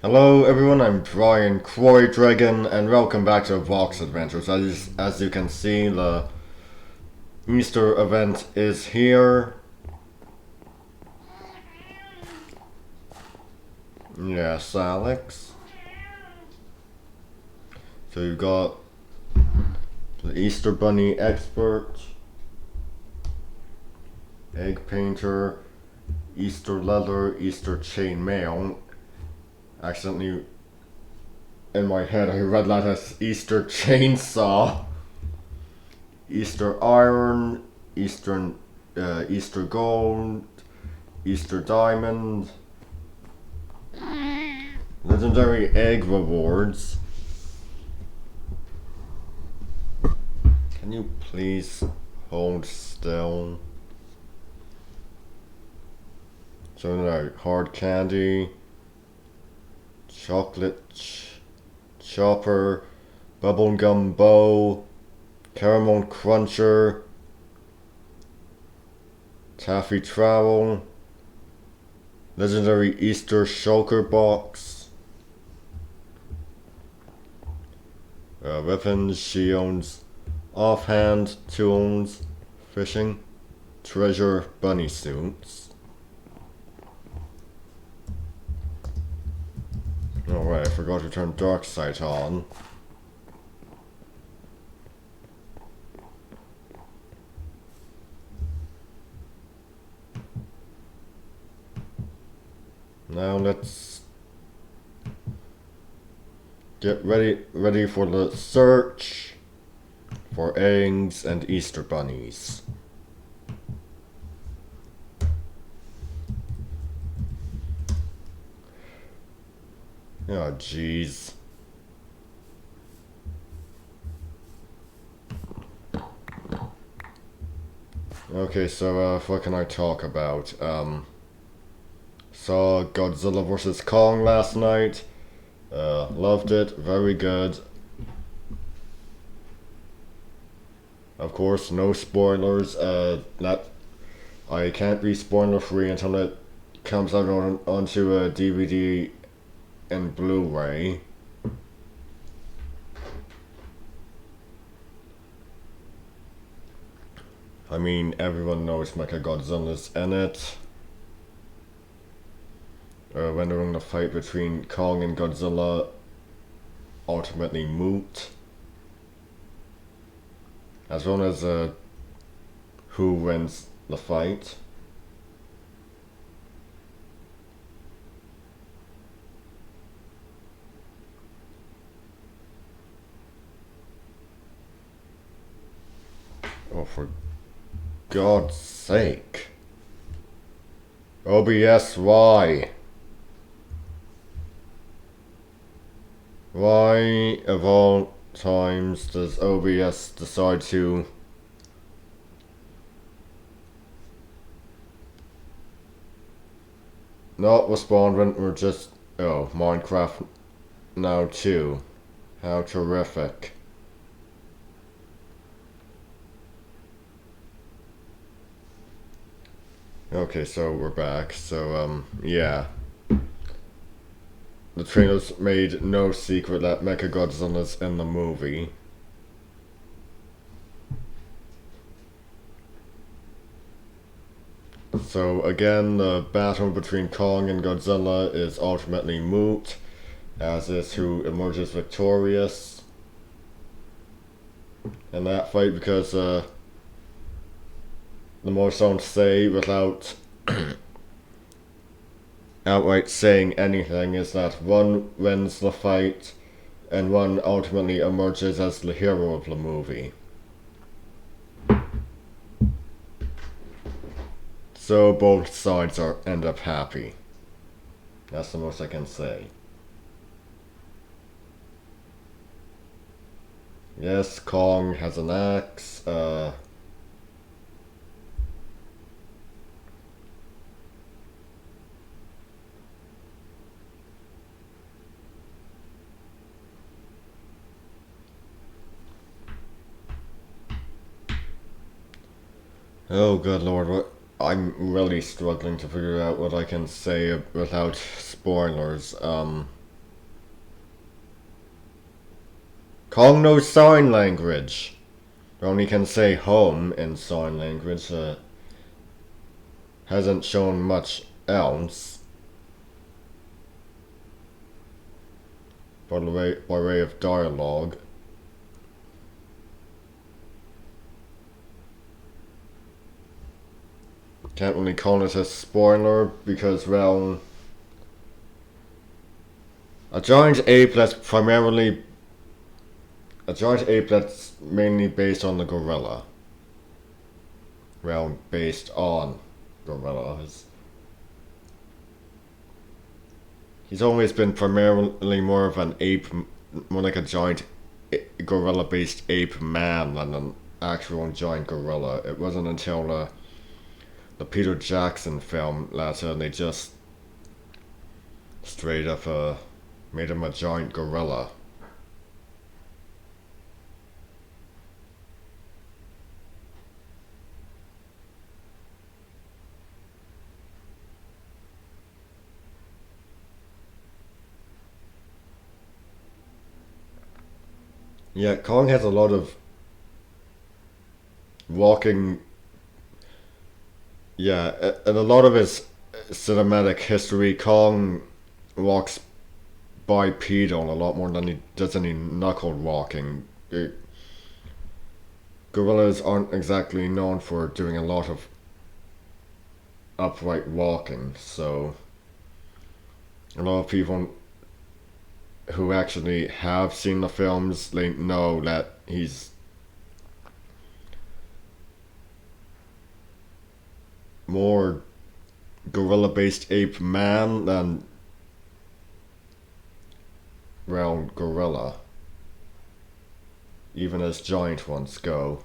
Hello everyone, I'm Brian Croy Dragon and welcome back to Vox Adventures. As you can see, the Easter event is here. Yes, Alex. So you've got the Easter Bunny expert, egg painter, Easter leather, Easter chain mail. Accidentally, in my head, I read that as Easter chainsaw, Easter iron, Easter gold, Easter diamond, legendary egg rewards. Can you please hold still? So like hard candy, chocolate chopper, bubblegum bow, caramel cruncher, taffy trowel, legendary Easter shulker box, weapons, shields, offhand tools, fishing, treasure bunny suits. Oh right, I forgot to turn dark sight on. Now let's get ready for the search for eggs and Easter bunnies. Oh jeez. Okay, so what can I talk about? Saw Godzilla vs. Kong last night. Loved it, very good. Of course, no spoilers. Not I can't be spoiler free until it comes out onto a DVD and Blu-ray. I mean, everyone knows Mechagodzilla's in it. Rendering the fight between Kong and Godzilla ultimately moot. As well as who wins the fight. Oh, for God's sake. OBS, why? Why, of all times, does OBS decide to not respond when we're just... Oh, Minecraft now too. How terrific. Okay, so we're back. So, yeah. The trailers made no secret that Mechagodzilla's in the movie. So again, the battle between Kong and Godzilla is ultimately moot, as is who emerges victorious in that fight, because the most don't say without outright saying anything is that one wins the fight and one ultimately emerges as the hero of the movie. So both sides end up happy. That's the most I can say. Yes, Kong has an axe. Oh, good lord, I'm really struggling to figure out what I can say without spoilers. Kong knows sign language. Only can say home in sign language. Hasn't shown much else. By way of dialogue. Can't really call it a spoiler because, well, a giant ape that's mainly based on the gorilla. Well, based on gorillas. He's always been primarily more of an ape, more like a giant gorilla-based ape man than an actual giant gorilla. It wasn't until the Peter Jackson film later and they just straight up made him a giant gorilla. Yeah, Kong has a lot of walking. Yeah, and a lot of his cinematic history, Kong walks bipedal a lot more than he does any knuckle walking. Gorillas aren't exactly known for doing a lot of upright walking, so a lot of people who actually have seen the films, they know that he's more gorilla-based ape man than, well, gorilla. Even as giant ones go.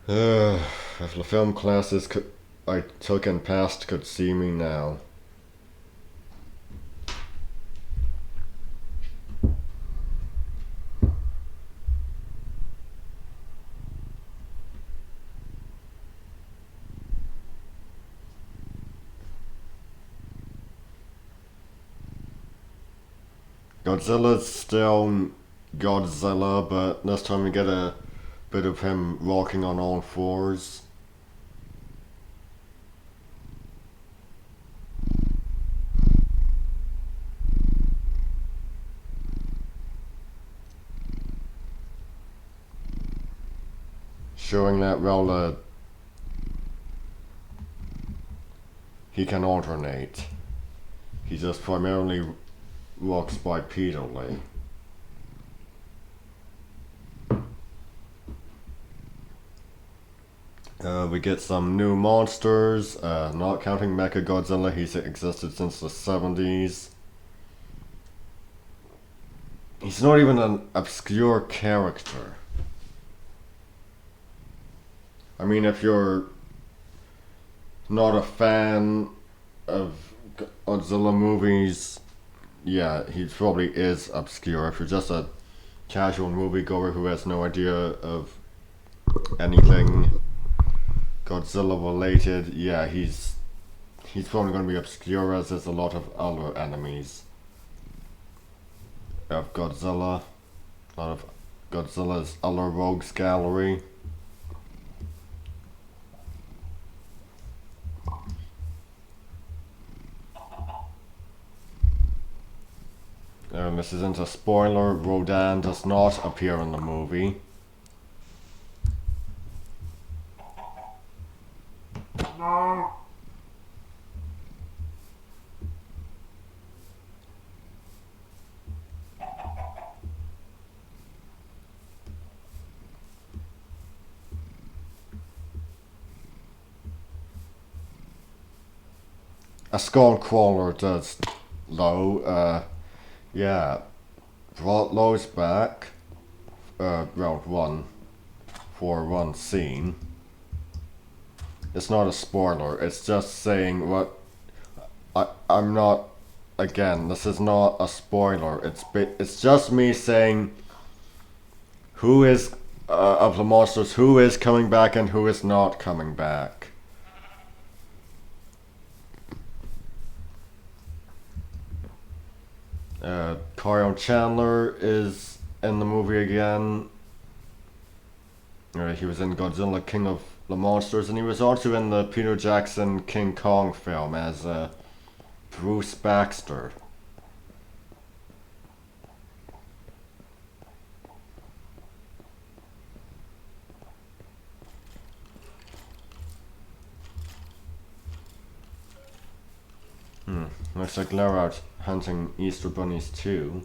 If the film classes I took in past could see me now. Godzilla's still Godzilla, but this time we get a bit of him walking on all fours. Showing that, well, he can alternate. He just primarily walks bipedally. We get some new monsters, not counting Mechagodzilla, he's existed since the 70s. He's not even an obscure character. I mean, if you're not a fan of Godzilla movies, yeah, he probably is obscure. If you're just a casual moviegoer who has no idea of anything Godzilla related, yeah, he's probably going to be obscure, as is a lot of other enemies of Godzilla. A lot of Godzilla's other rogues gallery. This isn't a spoiler, Rodan does not appear in the movie. A Skullcrawler does, though. Yeah, brought Lois back, round one, for one scene. It's not a spoiler, it's just saying what, I'm not, again, this is not a spoiler, it's just me saying who is, of the monsters, who is coming back and who is not coming back. Kyle Chandler is in the movie again. He was in Godzilla King of the Monsters, and he was also in the Peter Jackson King Kong film as Bruce Baxter. Looks like they're out hunting Easter bunnies too.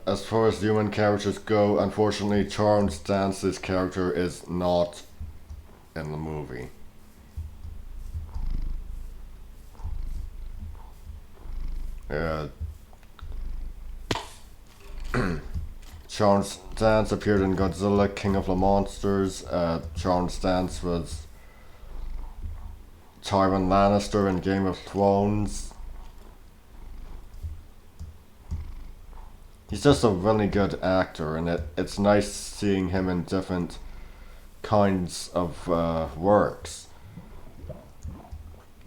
As far as human characters go, unfortunately, Charles Dance's character is not in the movie. Uh, Charles Dance appeared in Godzilla King of the Monsters. Charles Dance was Tywin Lannister in Game of Thrones. He's just a really good actor, and it's nice seeing him in different kinds of works.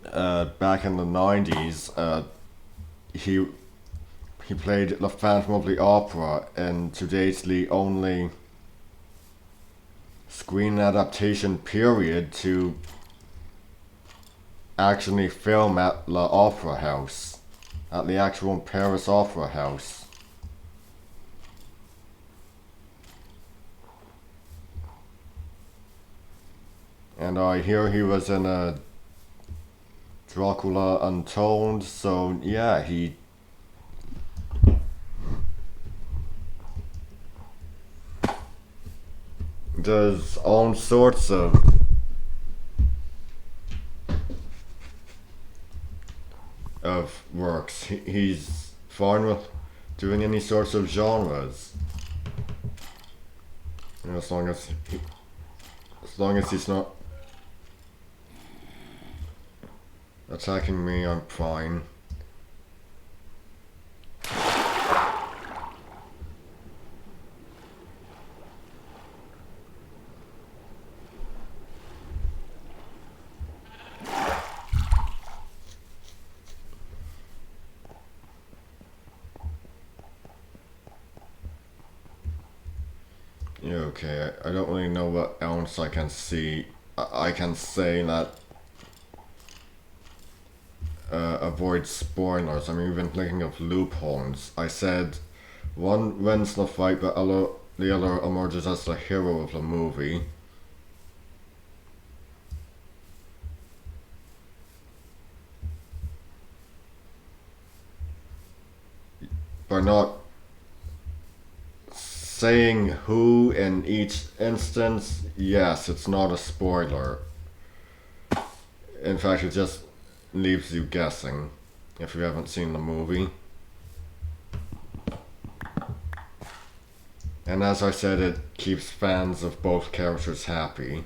Back in the 90s, he played the Phantom of the Opera in today's the only screen adaptation period to actually film at the Opera House, at the actual Paris Opera House. And I hear he was in a Dracula Untold, so yeah, he does all sorts of works. He's fine with doing any sorts of genres. As long as he's not attacking me, I'm fine. Yeah, okay, I don't really know what else I can see. I can say that avoid spoilers. I'm even thinking of loopholes. I said one wins the fight, but the other emerges as the hero of the movie. By not saying who in each instance, yes, it's not a spoiler. In fact, it just leaves you guessing if you haven't seen the movie. And as I said, it keeps fans of both characters happy.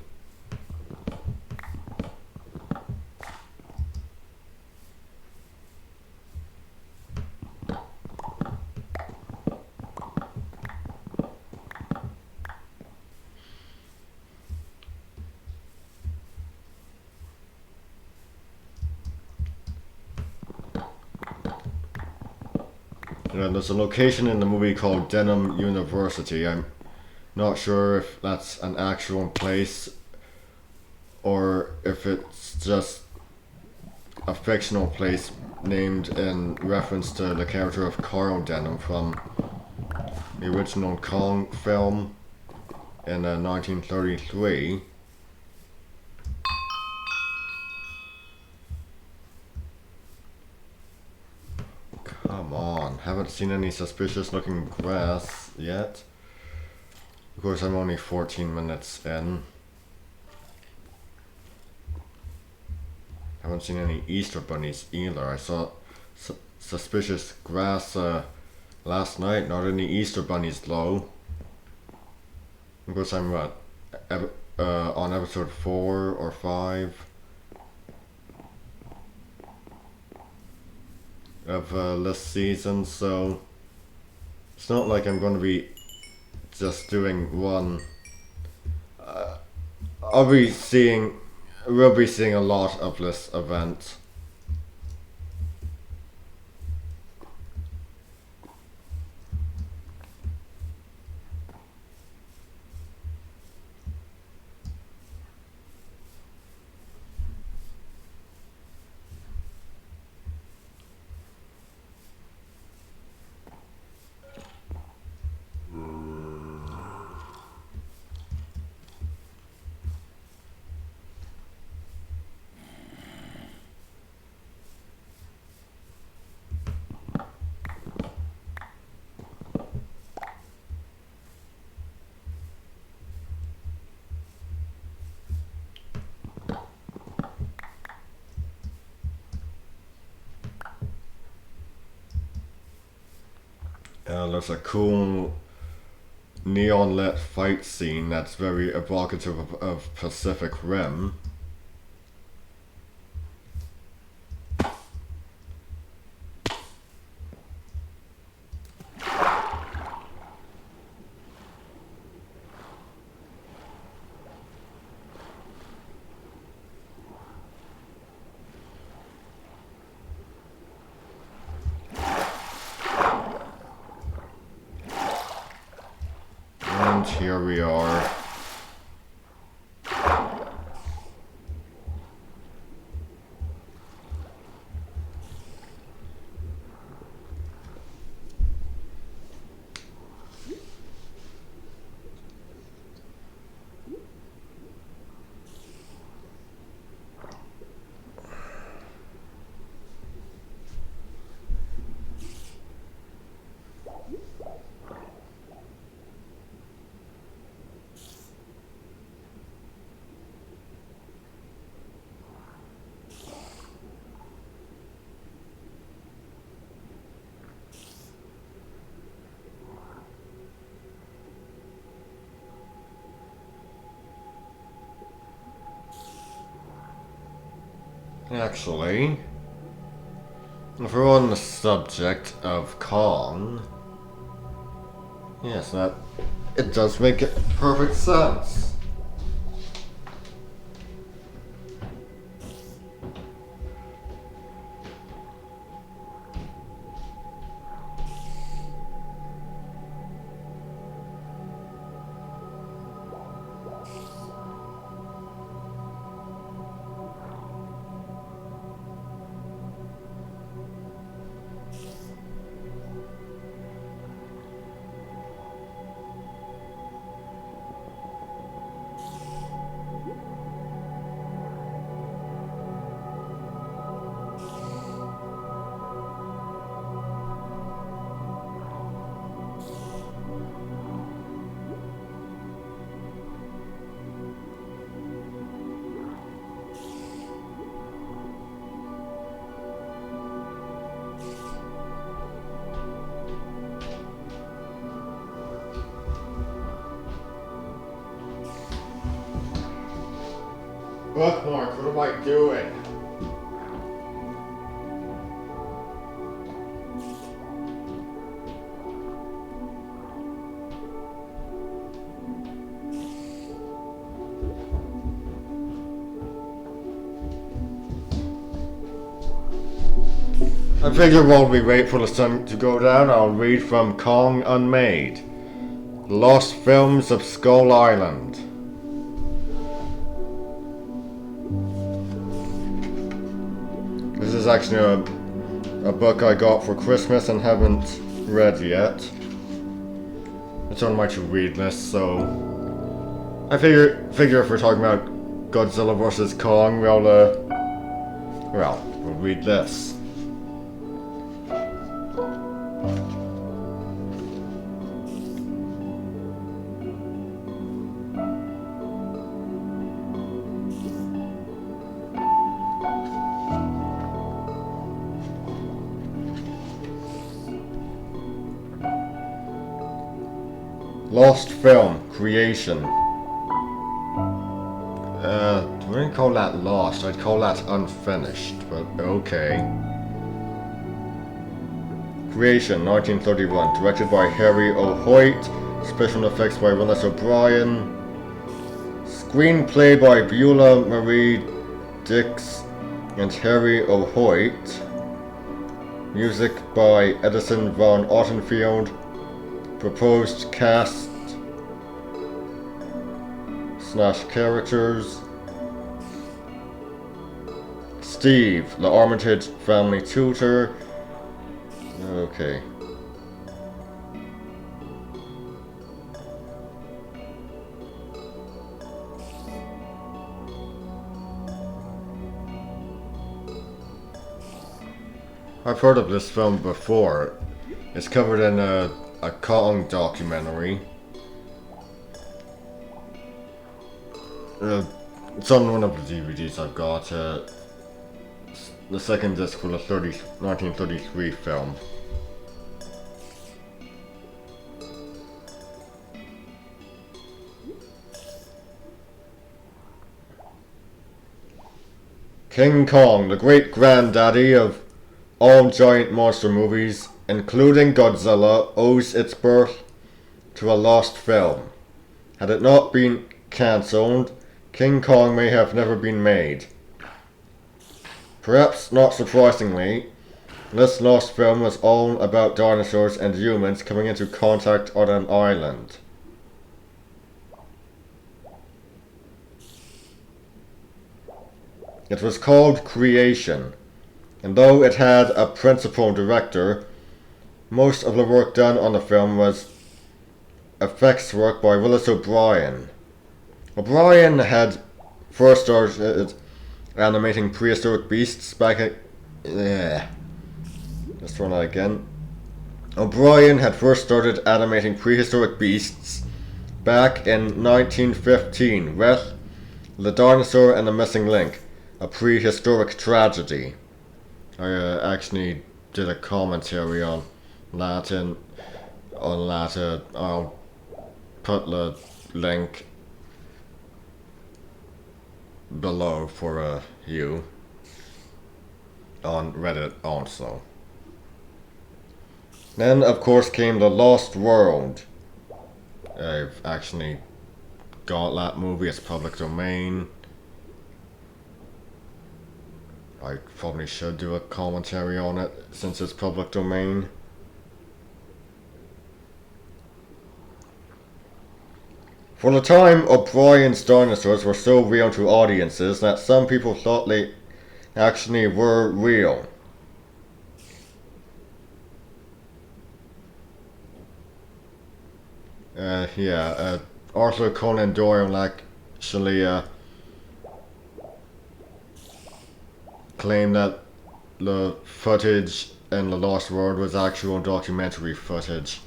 There's a location in the movie called Denham University. I'm not sure if that's an actual place or if it's just a fictional place named in reference to the character of Carl Denham from the original Kong film in 1933. Come on, haven't seen any suspicious looking grass yet. Of course, I'm only 14 minutes in. I haven't seen any Easter bunnies either. I saw suspicious grass last night, not any Easter bunnies though. Of course, I'm on episode 4 or 5 of this season, so it's not like I'm going to be just doing one. We'll be seeing a lot of this event. There's a cool neon lit fight scene that's very evocative of Pacific Rim. And here we are. Actually, if we're on the subject of Kong, yes, it does make perfect sense. Bookmark, what am I doing? I figure while we wait for the sun to go down, I'll read from Kong Unmade, The Lost Films of Skull Island. This is actually a book I got for Christmas and haven't read yet. It's on my to-read list, so I figure if we're talking about Godzilla vs. Kong, we'll read this. Lost film, Creation. I wouldn't call that lost, I'd call that unfinished, but okay. Creation, 1931, directed by Harry O. Hoyt, special effects by Willis O'Brien, screenplay by Beulah Marie Dix and Harry O. Hoyt, music by Edison Von Ottenfield, proposed cast / characters: Steve, the Armitage family tutor. Okay. I've heard of this film before. It's covered in a Kong documentary. It's on one of the DVDs I've got. The second disc for the 1933 film. King Kong, the great granddaddy of all giant monster movies, including Godzilla, owes its birth to a lost film. Had it not been cancelled, King Kong may have never been made. Perhaps not surprisingly, this lost film was all about dinosaurs and humans coming into contact on an island. It was called Creation, and though it had a principal director, most of the work done on the film was effects work by Willis O'Brien. O'Brien had first started animating prehistoric beasts back at... Let's try that again. O'Brien had first started animating prehistoric beasts back in 1915 with The Dinosaur and the Missing Link, a prehistoric tragedy. I actually did a commentary on that. I'll put the link below for you on Reddit also. Then of course came The Lost World. I've actually got that movie, it's public domain. I probably should do a commentary on it since it's public domain. For the time, O'Brien's dinosaurs were so real to audiences that some people thought they actually were real. Arthur Conan Doyle actually claimed that the footage in The Lost World was actual documentary footage.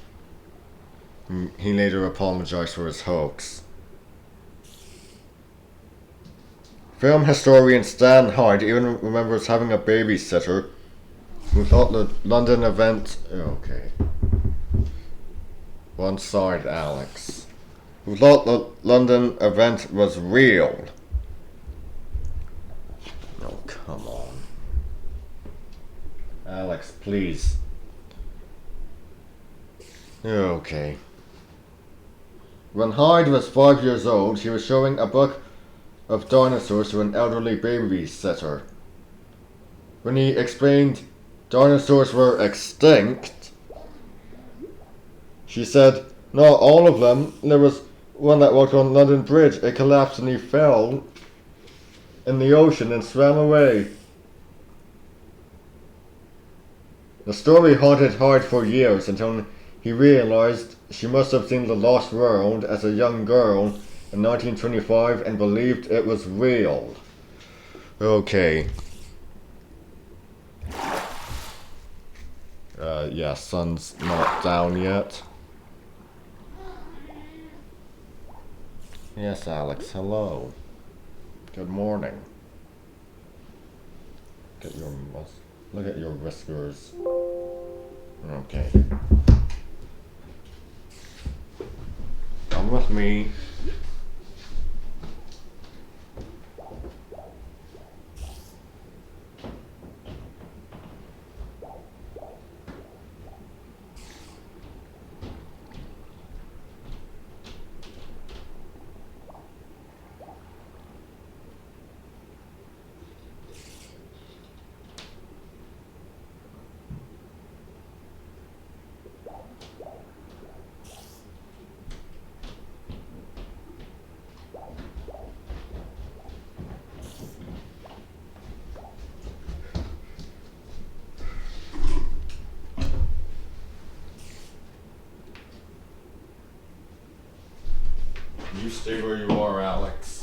He later apologized for his hoax. Film historian Stan Hyde even remembers having a babysitter who thought the London event... Okay. One side, Alex. Who thought the London event was real. Oh, come on. Alex, please. Okay. When Hyde was 5 years old, he was showing a book of dinosaurs to an elderly babysitter. When he explained dinosaurs were extinct, she said, "Not all of them. There was one that walked on London Bridge. It collapsed and he fell in the ocean and swam away." The story haunted Hyde for years until he realized she must have seen The Lost World as a young girl in 1925 and believed it was real. Okay. Yeah, sun's not down yet. Yes, Alex, hello. Good morning. Look at your whiskers. Okay. Come with me. You stay where you are, Alex.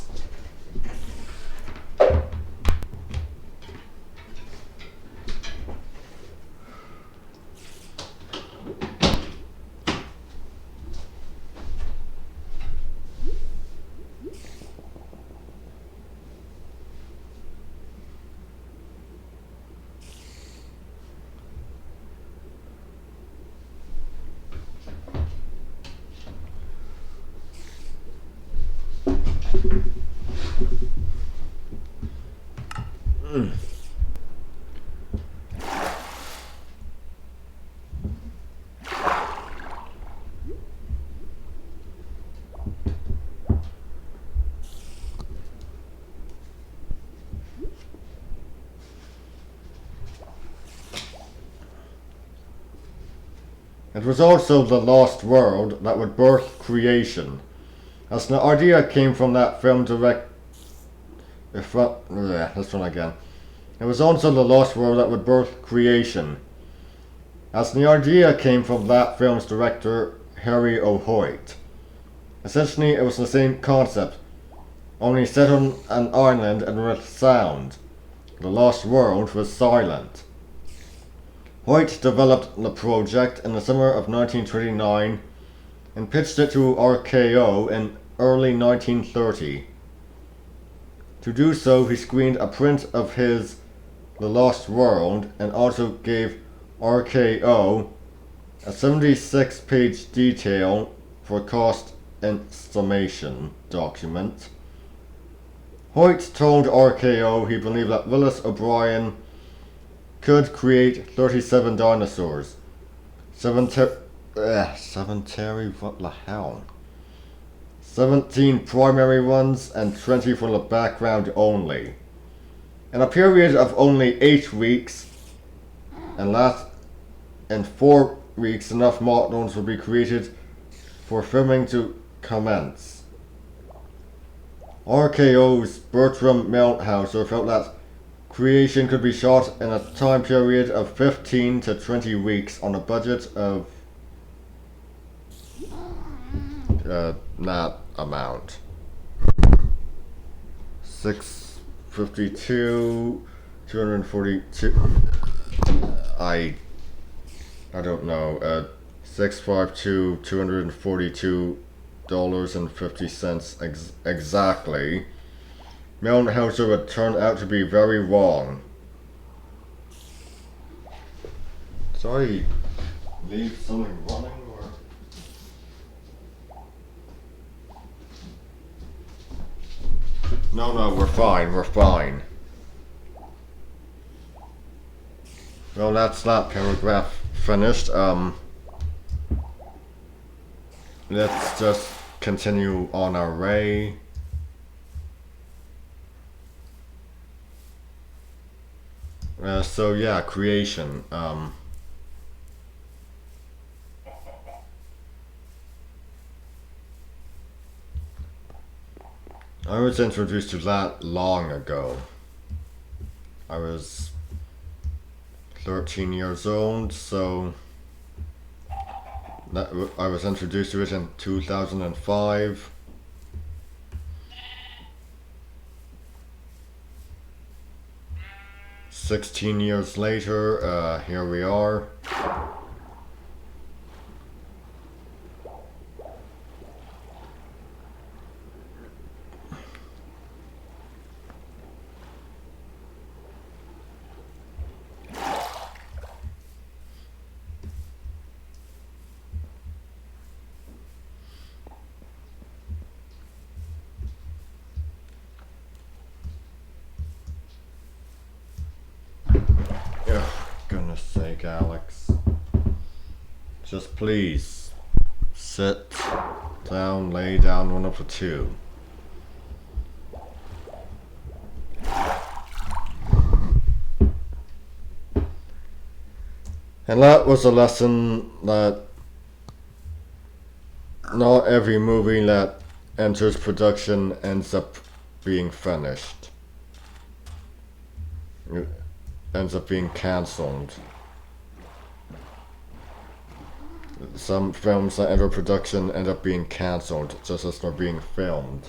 It was also the Lost World that would birth creation, as the idea came from that film this one again. It was also the Lost World that would birth creation, as the idea came from that film's director, Harry O. Hoyt. Essentially, it was the same concept, only set on an island and with sound. The Lost World was silent. Hoyt developed the project in the summer of 1929 and pitched it to RKO in early 1930. To do so, he screened a print of his The Lost World and also gave RKO a 76-page detail for cost estimation document. Hoyt told RKO he believed that Willis O'Brien could create 37 dinosaurs. What the hell? 17 primary ones and 20 for the background only. In a period of only 8 weeks, in 4 weeks enough models would be created for filming to commence. RKO's Bertram Melthauser felt that creation could be shot in a time period of 15 to 20 weeks on a budget of that amount. 652, 242. I don't know. 652, $242.50 exactly. Melthauser would turn out to be very wrong. Sorry, leave something running or? No, we're fine. Well, that's that paragraph finished. Let's just continue on our way. So yeah, creation. I was introduced to that long ago. I was 13 years old, so I was introduced to it in 2005. "16 years later, here we are. think, Alex. Just please sit down, lay down, one up for two. And that was a lesson that not every movie that enters production ends up being finished. It ends up being cancelled. Some films that enter production end up being cancelled just as they're being filmed.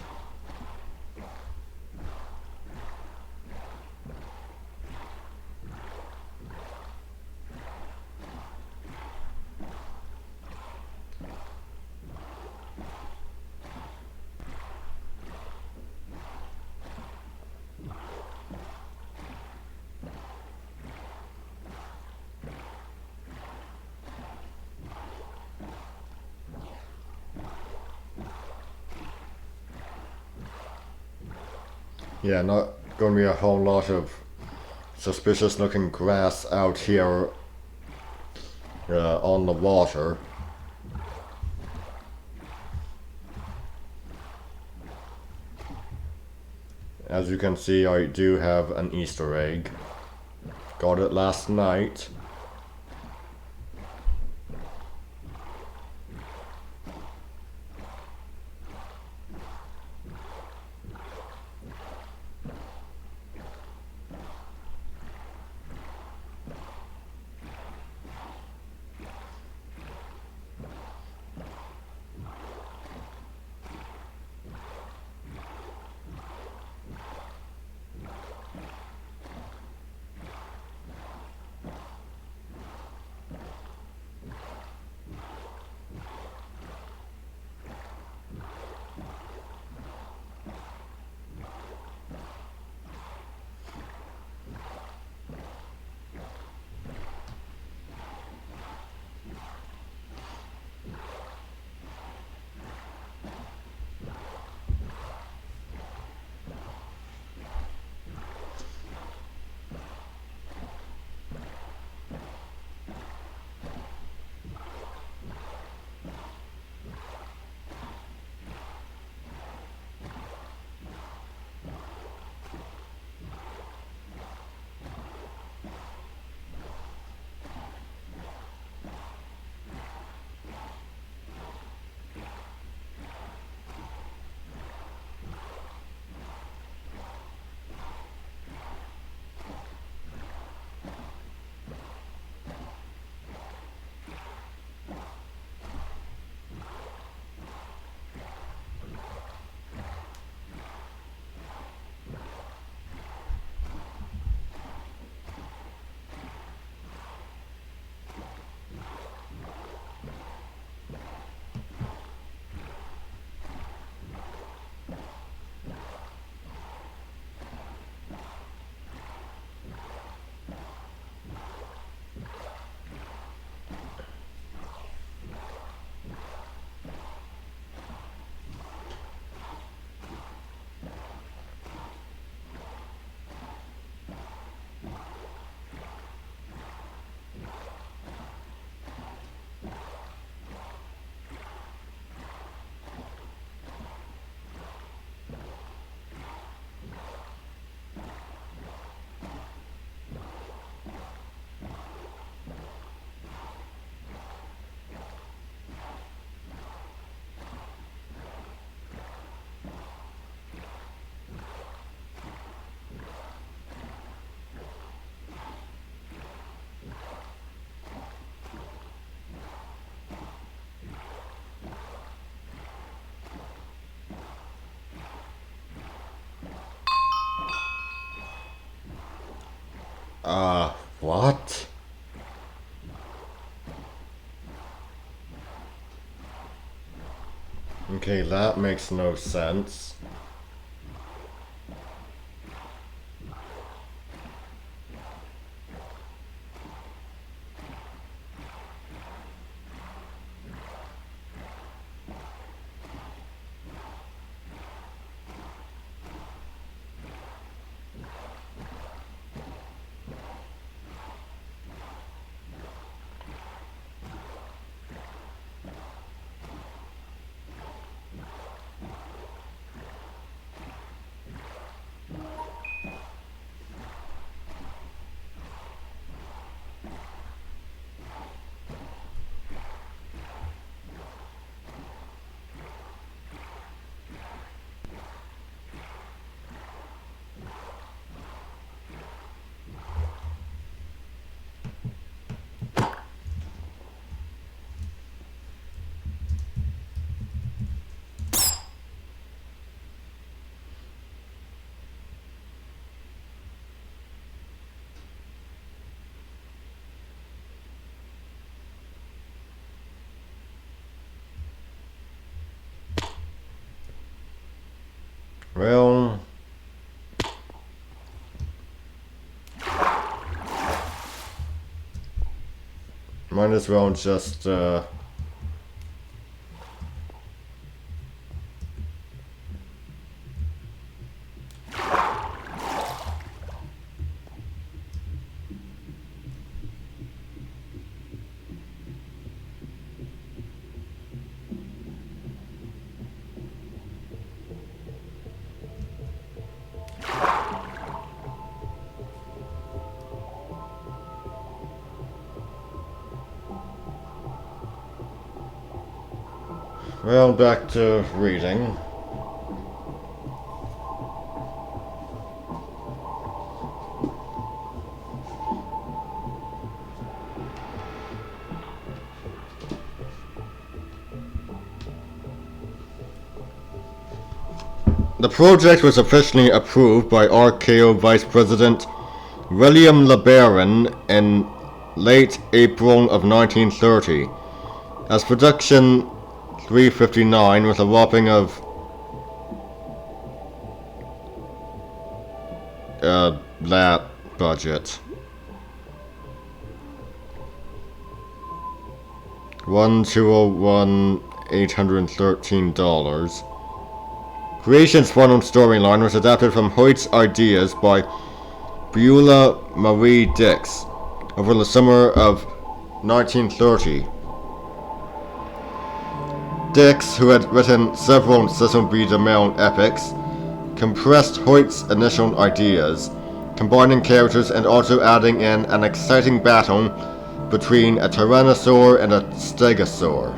Yeah, not going to be a whole lot of suspicious looking grass out here on the water. As you can see, I do have an Easter egg. Got it last night. What? Okay, that makes no sense. Well, might as well just well, back to reading. The project was officially approved by RKO Vice President William LeBaron in late April of 1930, as production 359 with a whopping of that budget. $1,201,813. Creation's final storyline was adapted from Hoyt's ideas by Beulah Marie Dix over the summer of 1930. Dix, who had written several Cecil B. DeMille epics, compressed Hoyt's initial ideas, combining characters and also adding in an exciting battle between a Tyrannosaur and a Stegosaur.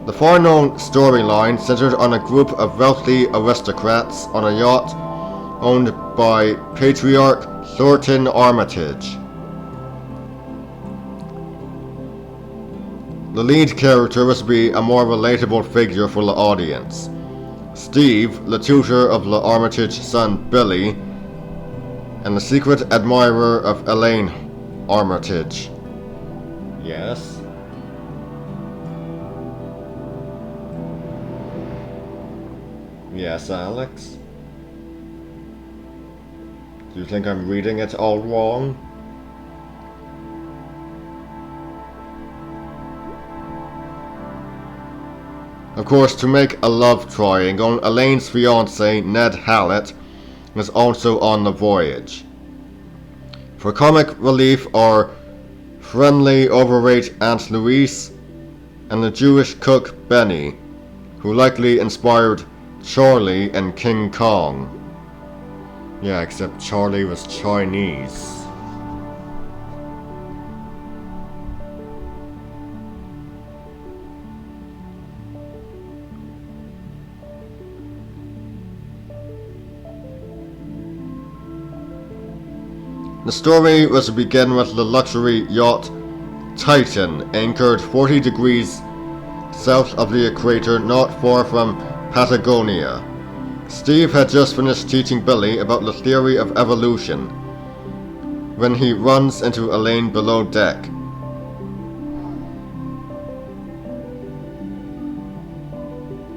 The final storyline centered on a group of wealthy aristocrats on a yacht owned by patriarch Thornton Armitage. The lead character was to be a more relatable figure for the audience. Steve, the tutor of the Armitage's son Billy, and the secret admirer of Elaine Armitage. Yes? Yes, Alex? Do you think I'm reading it all wrong? Of course, to make a love triangle, Elaine's fiancé, Ned Hallett, was also on the voyage. For comic relief are friendly, overweight Aunt Louise and the Jewish cook Benny, who likely inspired Charlie and King Kong. Yeah, except Charlie was Chinese. The story was to begin with the luxury yacht Titan, anchored 40 degrees south of the equator, not far from Patagonia. Steve had just finished teaching Billy about the theory of evolution when he runs into Elaine below deck.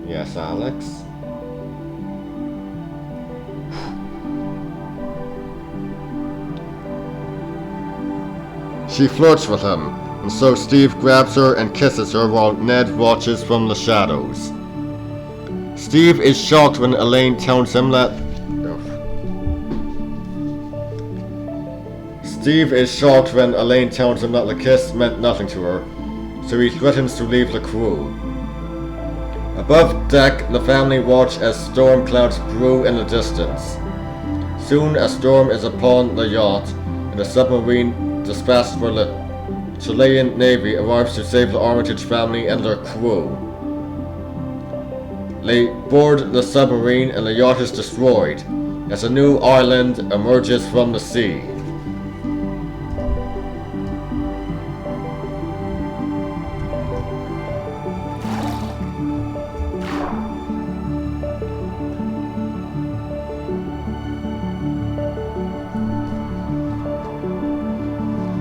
Yes, Alex? She flirts with him, and so Steve grabs her and kisses her while Ned watches from the shadows. Steve is shocked when Elaine tells him that... Steve is shocked when Elaine tells him that the kiss meant nothing to her, so he threatens to leave the crew. Above deck, the family watch as storm clouds brew in the distance. Soon a storm is upon the yacht, and a submarine dispatched for the Chilean Navy arrives to save the Armitage family and their crew. They board the submarine and the yacht is destroyed as a new island emerges from the sea.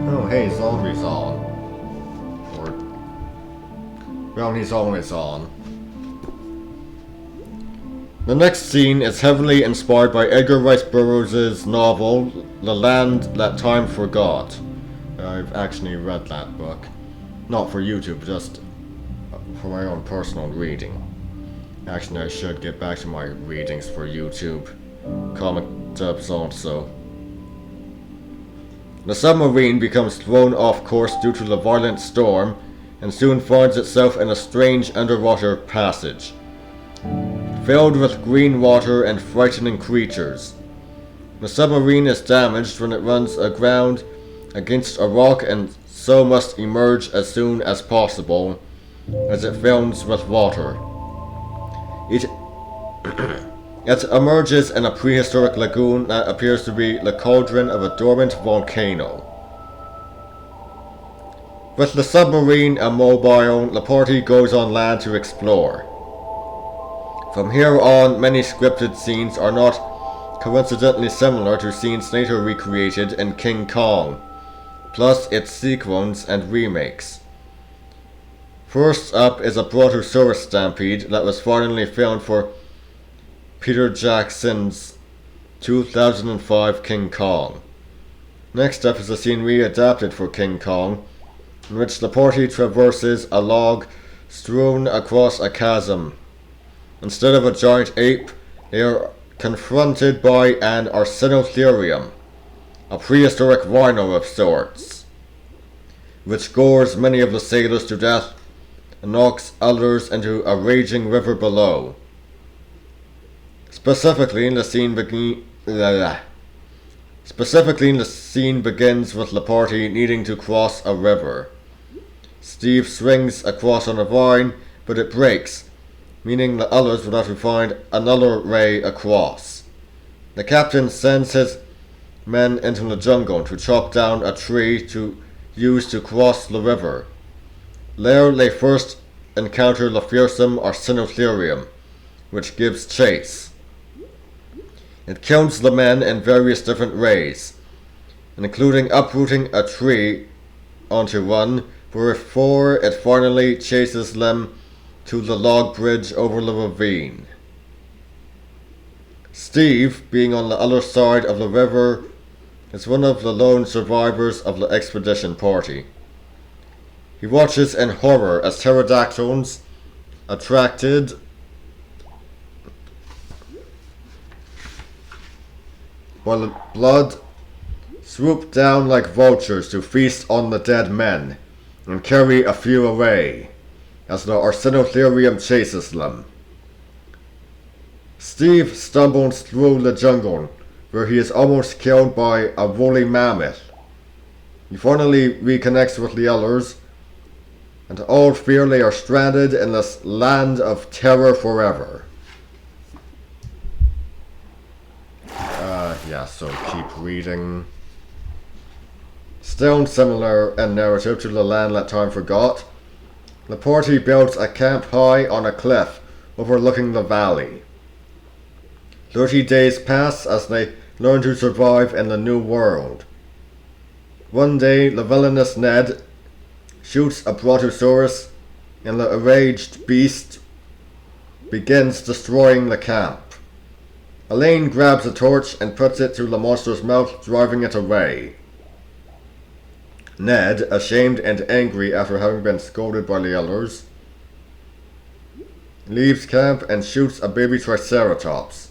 Oh, hey, Zombie's on. Well, he's always on. The next scene is heavily inspired by Edgar Rice Burroughs' novel The Land That Time Forgot. I've actually read that book. Not for YouTube, just for my own personal reading. Actually, I should get back to my readings for YouTube. Comic dubs also. The submarine becomes thrown off course due to the violent storm and soon finds itself in a strange underwater passage, filled with green water and frightening creatures. The submarine is damaged when it runs aground against a rock and so must emerge as soon as possible, as it fills with water. It emerges in a prehistoric lagoon that appears to be the cauldron of a dormant volcano. With the submarine immobile, the party goes on land to explore. From here on, many scripted scenes are not coincidentally similar to scenes later recreated in King Kong, plus its sequels and remakes. First up is a Brontosaurus stampede that was finally filmed for Peter Jackson's 2005 King Kong. Next up is a scene readapted for King Kong, in which the party traverses a log strewn across a chasm. Instead of a giant ape, they are confronted by an Arsinotherium, a prehistoric rhino of sorts, which gores many of the sailors to death and knocks others into a raging river below. Specifically, the scene begins with the party needing to cross a river. Steve swings across on a vine, but it breaks, meaning the others would have to find another way across. The captain sends his men into the jungle to chop down a tree to use to cross the river. There they first encounter the fearsome Arsinotherium, which gives chase. It kills the men in various different ways, including uprooting a tree onto one, before it finally chases them to the log bridge over the ravine. Steve, being on the other side of the river, is one of the lone survivors of the expedition party. He watches in horror as pterodactyls, attracted by the blood, swoop down like vultures to feast on the dead men and carry a few away, as the Arsinotherium chases them. Steve stumbles through the jungle, where he is almost killed by a woolly mammoth. He finally reconnects with the others, and all fear they are stranded in this land of terror forever. So keep reading. Still similar in narrative to The Land That Time Forgot, the party builds a camp high on a cliff overlooking the valley. 30 days pass as they learn to survive in the new world. One day, the villainous Ned shoots a Brontosaurus, and the enraged beast begins destroying the camp. Elaine grabs a torch and puts it to the monster's mouth, driving it away. Ned, ashamed and angry after having been scolded by the others, leaves camp and shoots a baby Triceratops.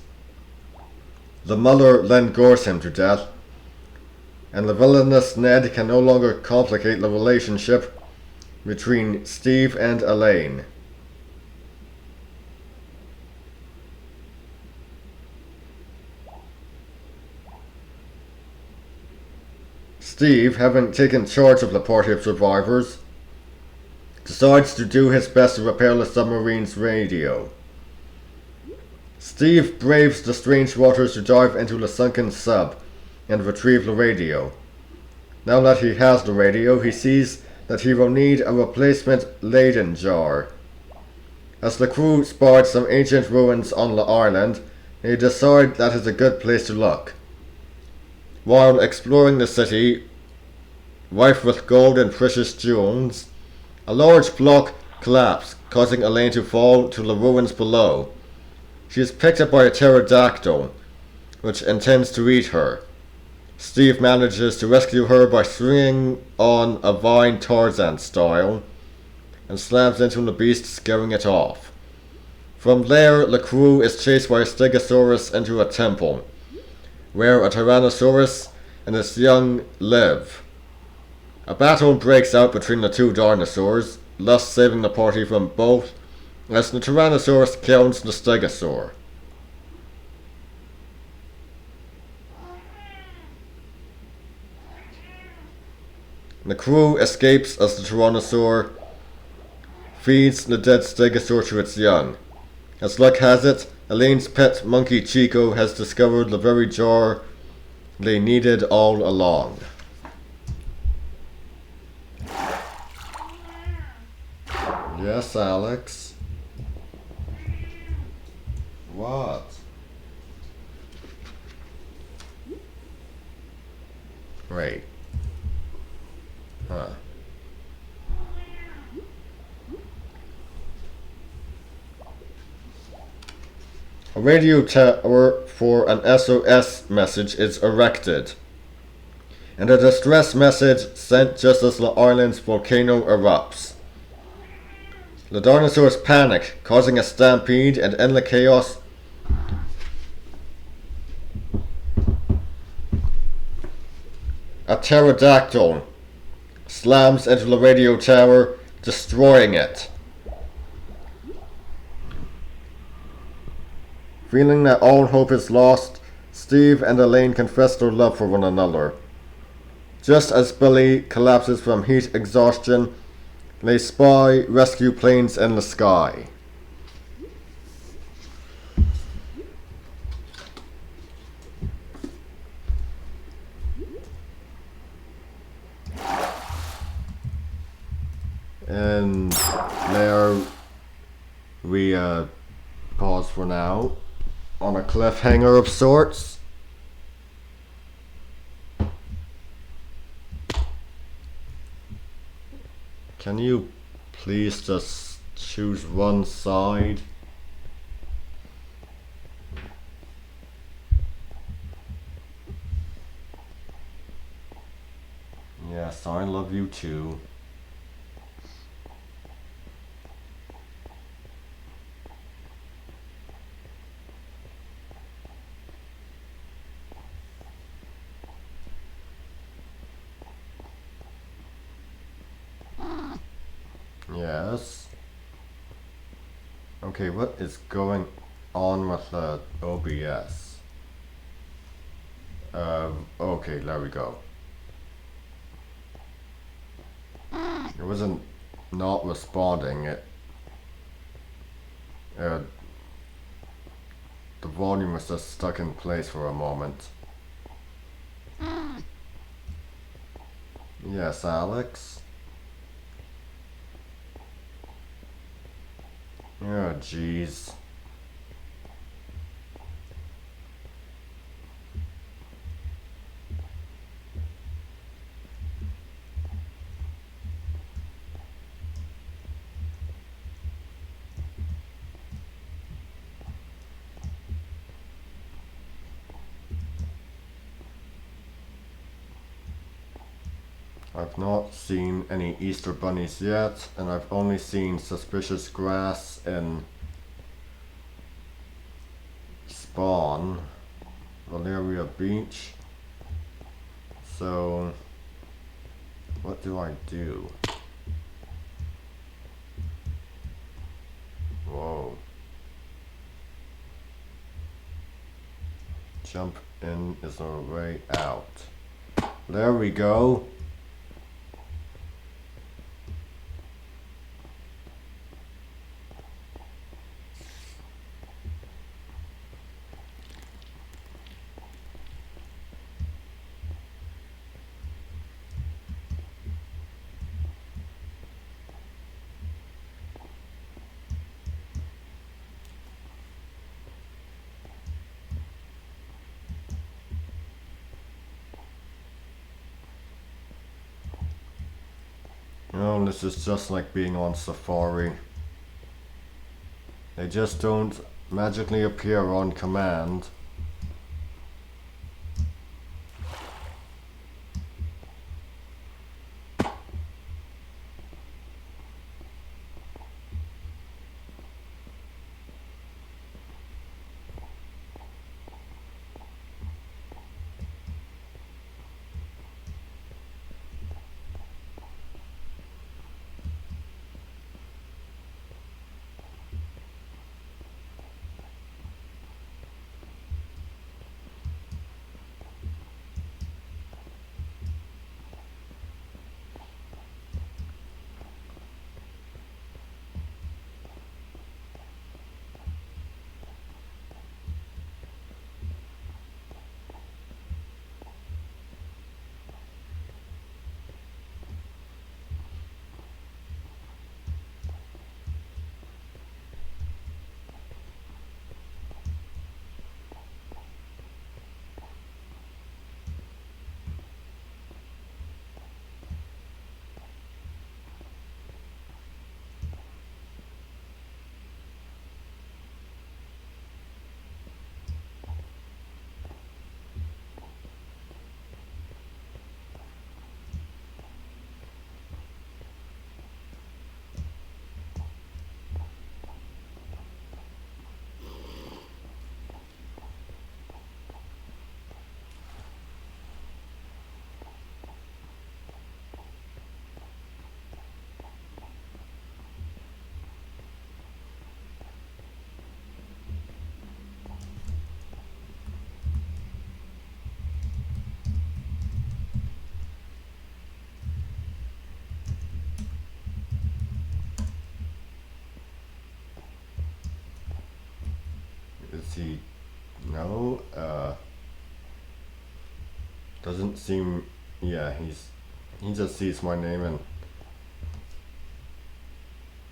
The mother then gores him to death, and the villainous Ned can no longer complicate the relationship between Steve and Elaine. Steve, having taken charge of the party of survivors, decides to do his best to repair the submarine's radio. Steve braves the strange waters to dive into the sunken sub and retrieve the radio. Now that he has the radio, he sees that he will need a replacement Leyden jar. As the crew spot some ancient ruins on the island, they decide that is a good place to look. While exploring the city, rife with gold and precious jewels, a large block collapsed, causing Elaine to fall to the ruins below. She is picked up by a pterodactyl, which intends to eat her. Steve manages to rescue her by swinging on a vine Tarzan style and slams into the beast, scaring it off. From there, the crew is chased by a Stegosaurus into a temple, where a Tyrannosaurus and its young live. A battle breaks out between the two dinosaurs, thus saving the party from both, as the Tyrannosaurus kills the Stegosaur. The crew escapes as the Tyrannosaur feeds the dead Stegosaur to its young. As luck has it, Elaine's pet monkey Chico has discovered the very jar they needed all along. Yes, Alex? What? Right. Huh. A radio tower for an SOS message is erected, and a distress message sent just as the island's volcano erupts. The dinosaurs panic, causing a stampede and end the chaos. A pterodactyl slams into the radio tower, destroying it. Feeling that all hope is lost, Steve and Elaine confess their love for one another. Just as Billy collapses from heat exhaustion, they spy rescue planes in the sky. And there we pause for now on a cliffhanger of sorts. Can you please just choose one side? Yes, I love you too. Yes. Okay, what is going on with the OBS? Okay, there we go. It wasn't not responding. The volume was just stuck in place for a moment. Yes, Alex? Oh, jeez. I've not seen any Easter bunnies yet, and I've only seen suspicious grass in Spawn, Valeria Beach. So, what do I do? Whoa. Jump in is the way out. There we go. This is just like being on safari. They just don't magically appear on command. Is he? No. Doesn't seem. Yeah, he just sees my name and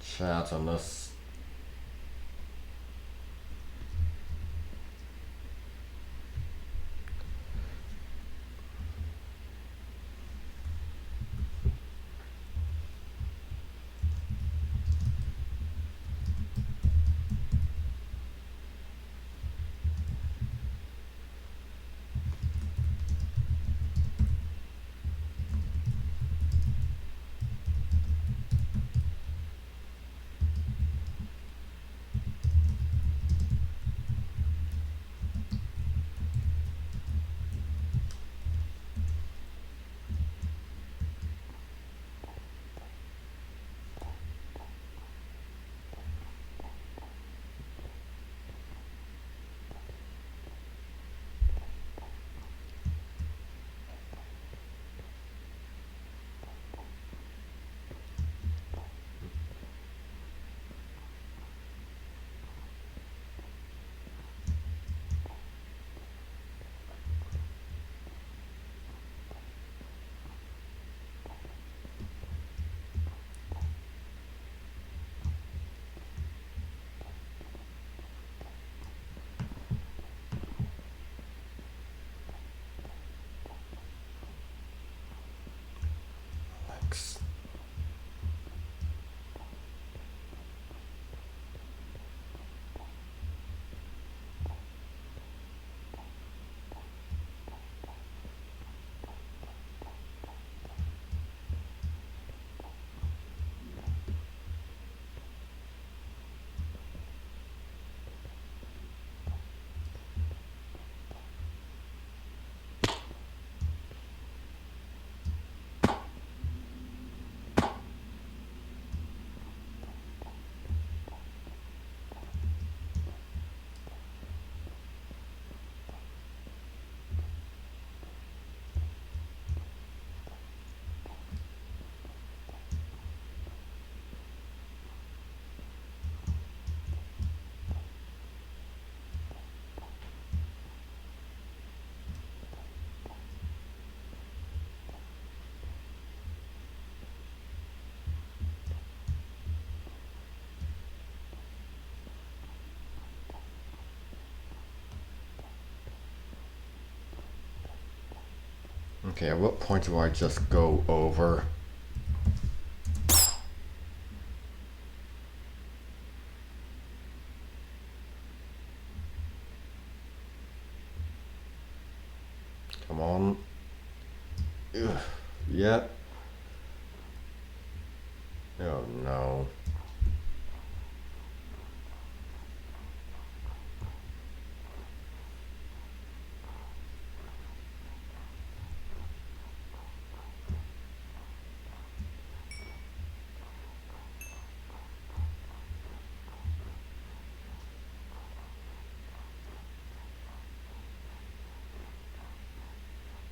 chat on this. Alex. Okay, at what point do I just go over? yet. Oh no.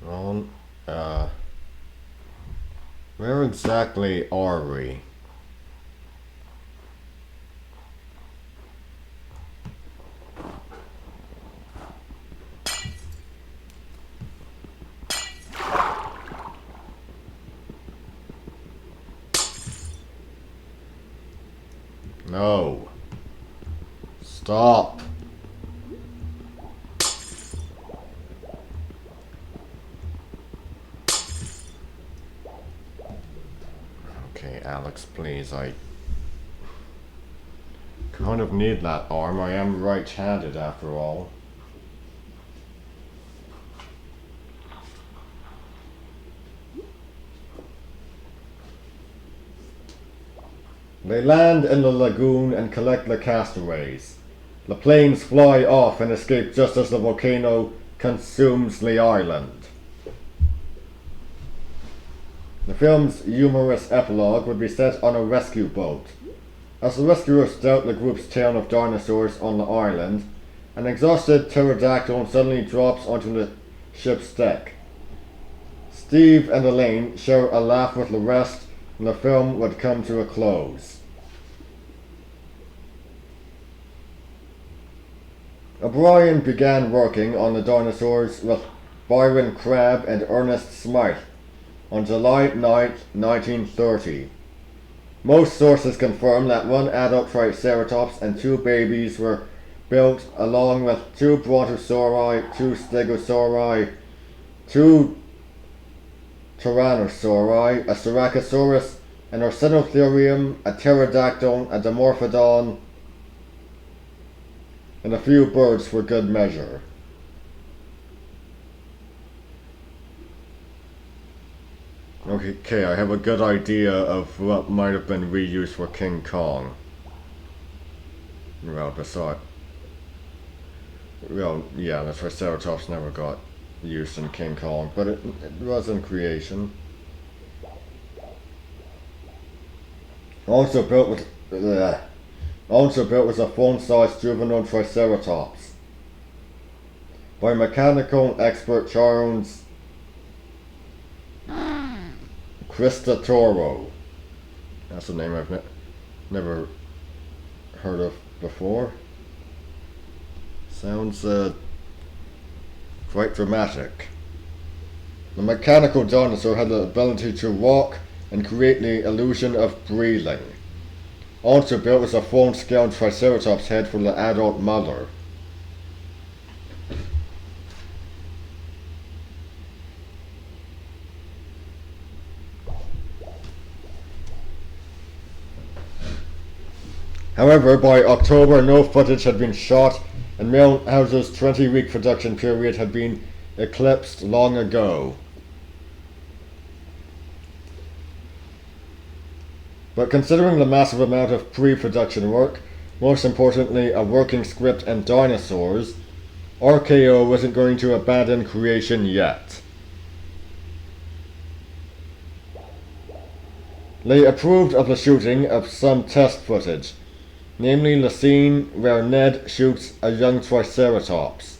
Well, where exactly are we? No. Stop. Okay, Alex, please, I kind of need that arm. I am right-handed after all. They land in the lagoon and collect the castaways. The planes fly off and escape just as the volcano consumes the island. The film's humorous epilogue would be set on a rescue boat. As the rescuers doubt the group's tale of dinosaurs on the island, an exhausted pterodactyl suddenly drops onto the ship's deck. Steve and Elaine share a laugh with the rest, and the film would come to a close. O'Brien began working on the dinosaurs with Byron Crabb and Ernest Smythe on July 9, 1930. Most sources confirm that one adult Triceratops and two babies were built, along with two Brontosauri, two Stegosauri, two Tyrannosauri, a Styracosaurus, an Arsinotherium, a pterodactyl, a Dimorphodon, and a few birds for good measure. Okay, I have a good idea of what might have been reused for King Kong. Well, yeah, the Triceratops never got used in King Kong, but it was in creation. Also built with a phone-sized juvenile Triceratops by mechanical expert Charles Cristatoro. That's a name I've never heard of before. Sounds quite dramatic. The mechanical dinosaur had the ability to walk and create the illusion of breathing. Also built was a full-scale Triceratops head for the adult mother. However, by October, no footage had been shot, and Milhouse's 20-week production period had been eclipsed long ago. But considering the massive amount of pre-production work, most importantly a working script and dinosaurs, RKO wasn't going to abandon creation yet. They approved of the shooting of some test footage, namely the scene where Ned shoots a young Triceratops.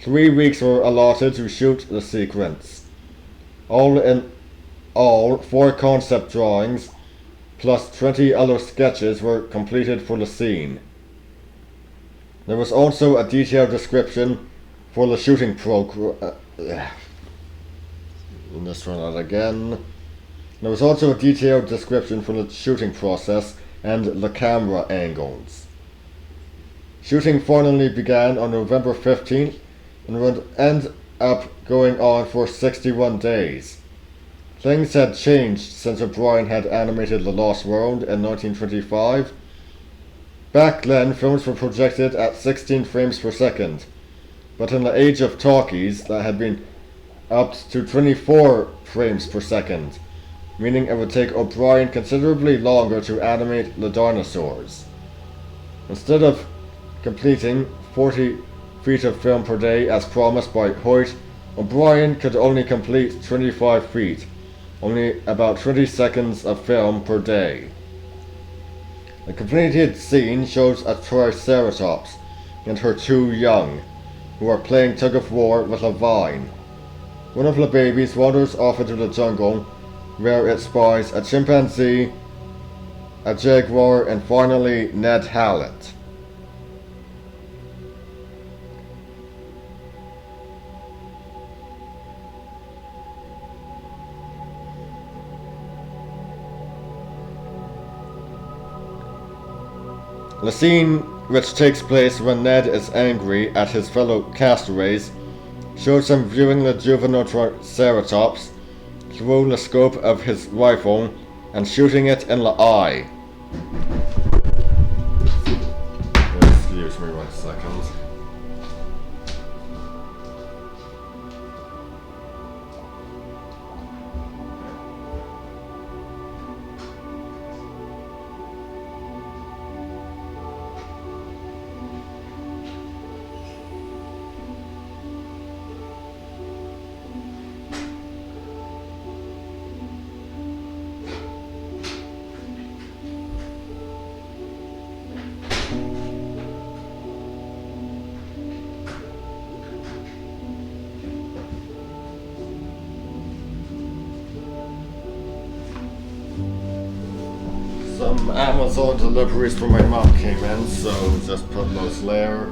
3 weeks were allotted to shoot the sequence. All in all, 4 concept drawings plus 20 other sketches were completed for the scene. There was also a detailed description for the shooting program. Let's run out again. There was also a detailed description for the shooting process and the camera angles. Shooting finally began on November 15th and would end up going on for 61 days. Things had changed since O'Brien had animated The Lost World in 1925. Back then, films were projected at 16 frames per second, but in the age of talkies, that had been up to 24 frames per second, meaning it would take O'Brien considerably longer to animate the dinosaurs. Instead of completing 40 feet of film per day as promised by Hoyt, O'Brien could only complete 25 feet, only about 20 seconds of film per day. The completed scene shows a Triceratops and her two young, who are playing tug-of-war with a vine. One of the babies wanders off into the jungle, where it spies a chimpanzee, a jaguar, and finally Ned Hallett. The scene, which takes place when Ned is angry at his fellow castaways, shows him viewing the juvenile Triceratops through the scope of his rifle and shooting it in the eye. Excuse me 1 second. Some Amazon deliveries from my mom came in, so just put those there.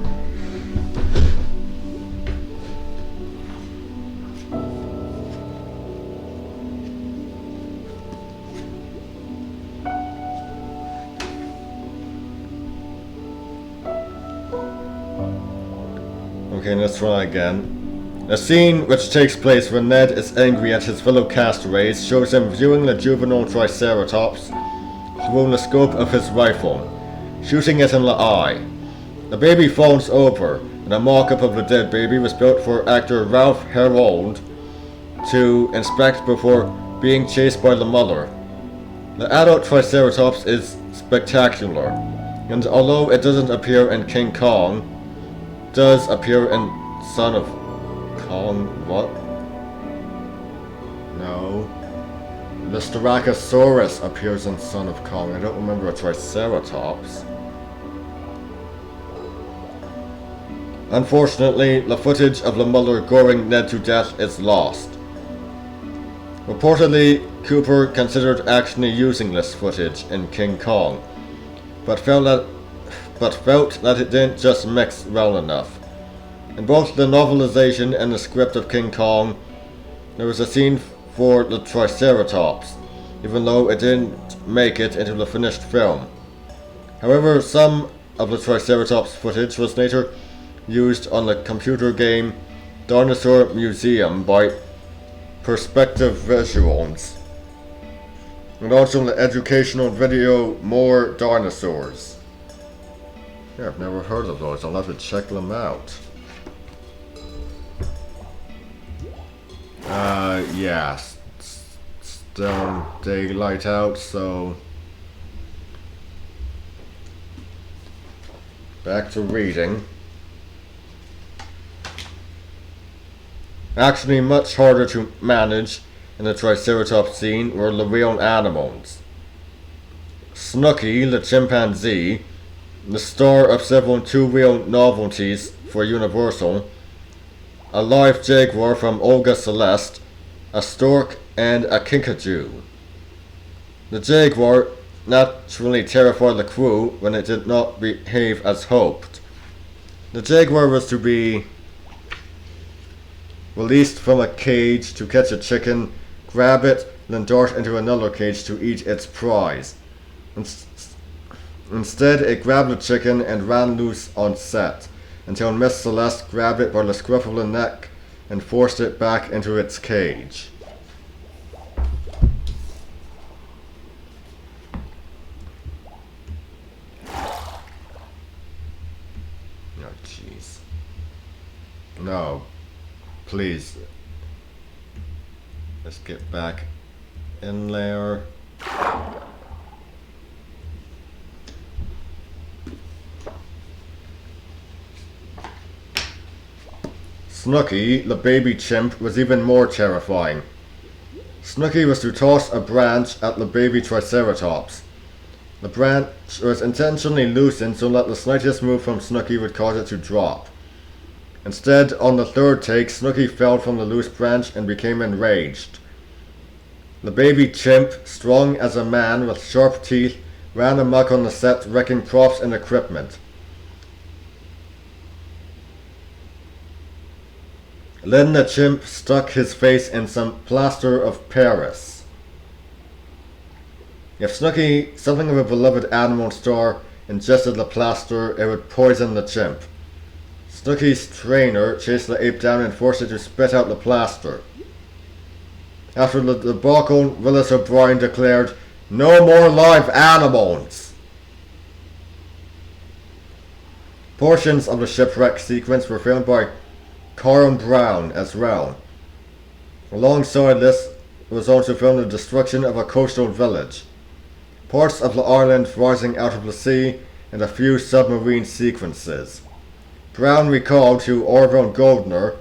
Okay, let's try again. A scene which takes place when Ned is angry at his fellow castaways shows him viewing the juvenile Triceratops through the scope of his rifle, shooting it in the eye. The baby falls over, and a mock-up of the dead baby was built for actor Ralph Herold to inspect before being chased by the mother. The adult Triceratops is spectacular, and although it doesn't appear in King Kong, does appear in Son of Kong. What? No. The Styracosaurus appears in Son of Kong. I don't remember a Triceratops. Unfortunately, the footage of the mother goring Ned to death is lost. Reportedly, Cooper considered actually using this footage in King Kong, but felt that it didn't just mix well enough. In both the novelization and the script of King Kong, there was a scene for the Triceratops, even though it didn't make it into the finished film. However, some of the Triceratops footage was later used on the computer game Dinosaur Museum by Perspective Visuals, and also the educational video More Dinosaurs. Yeah, I've never heard of those. I'll have to check them out. Yeah. Still daylight out, so back to reading. Actually, much harder to manage in the Triceratops scene were the real animals. Snooky, the chimpanzee, the star of several two-wheel novelties for Universal, a live jaguar from Olga Celeste, a stork, and a kinkajou. The jaguar naturally terrified the crew when it did not behave as hoped. The jaguar was to be released from a cage to catch a chicken, grab it, then dart into another cage to eat its prize. Instead, it grabbed the chicken and ran loose on set, until Miss Celeste grabbed it by the scruff of the neck and forced it back into its cage. Oh, jeez. No. Please. Let's get back in there. Snooky, the baby chimp, was even more terrifying. Snooky was to toss a branch at the baby Triceratops. The branch was intentionally loosened so that the slightest move from Snooky would cause it to drop. Instead, on the third take, Snooky fell from the loose branch and became enraged. The baby chimp, strong as a man with sharp teeth, ran amok on the set, wrecking props and equipment. Then the chimp stuck his face in some plaster of Paris. If Snooky, something of a beloved animal star, ingested the plaster, it would poison the chimp. Snooky's trainer chased the ape down and forced it to spit out the plaster. After the debacle, Willis O'Brien declared, "No more live animals!" Portions of the shipwreck sequence were filmed by Coram Brown as well. Alongside this was also filmed the destruction of a coastal village, parts of the island rising out of the sea, and a few submarine sequences. Brown recalled to Orville Goldner,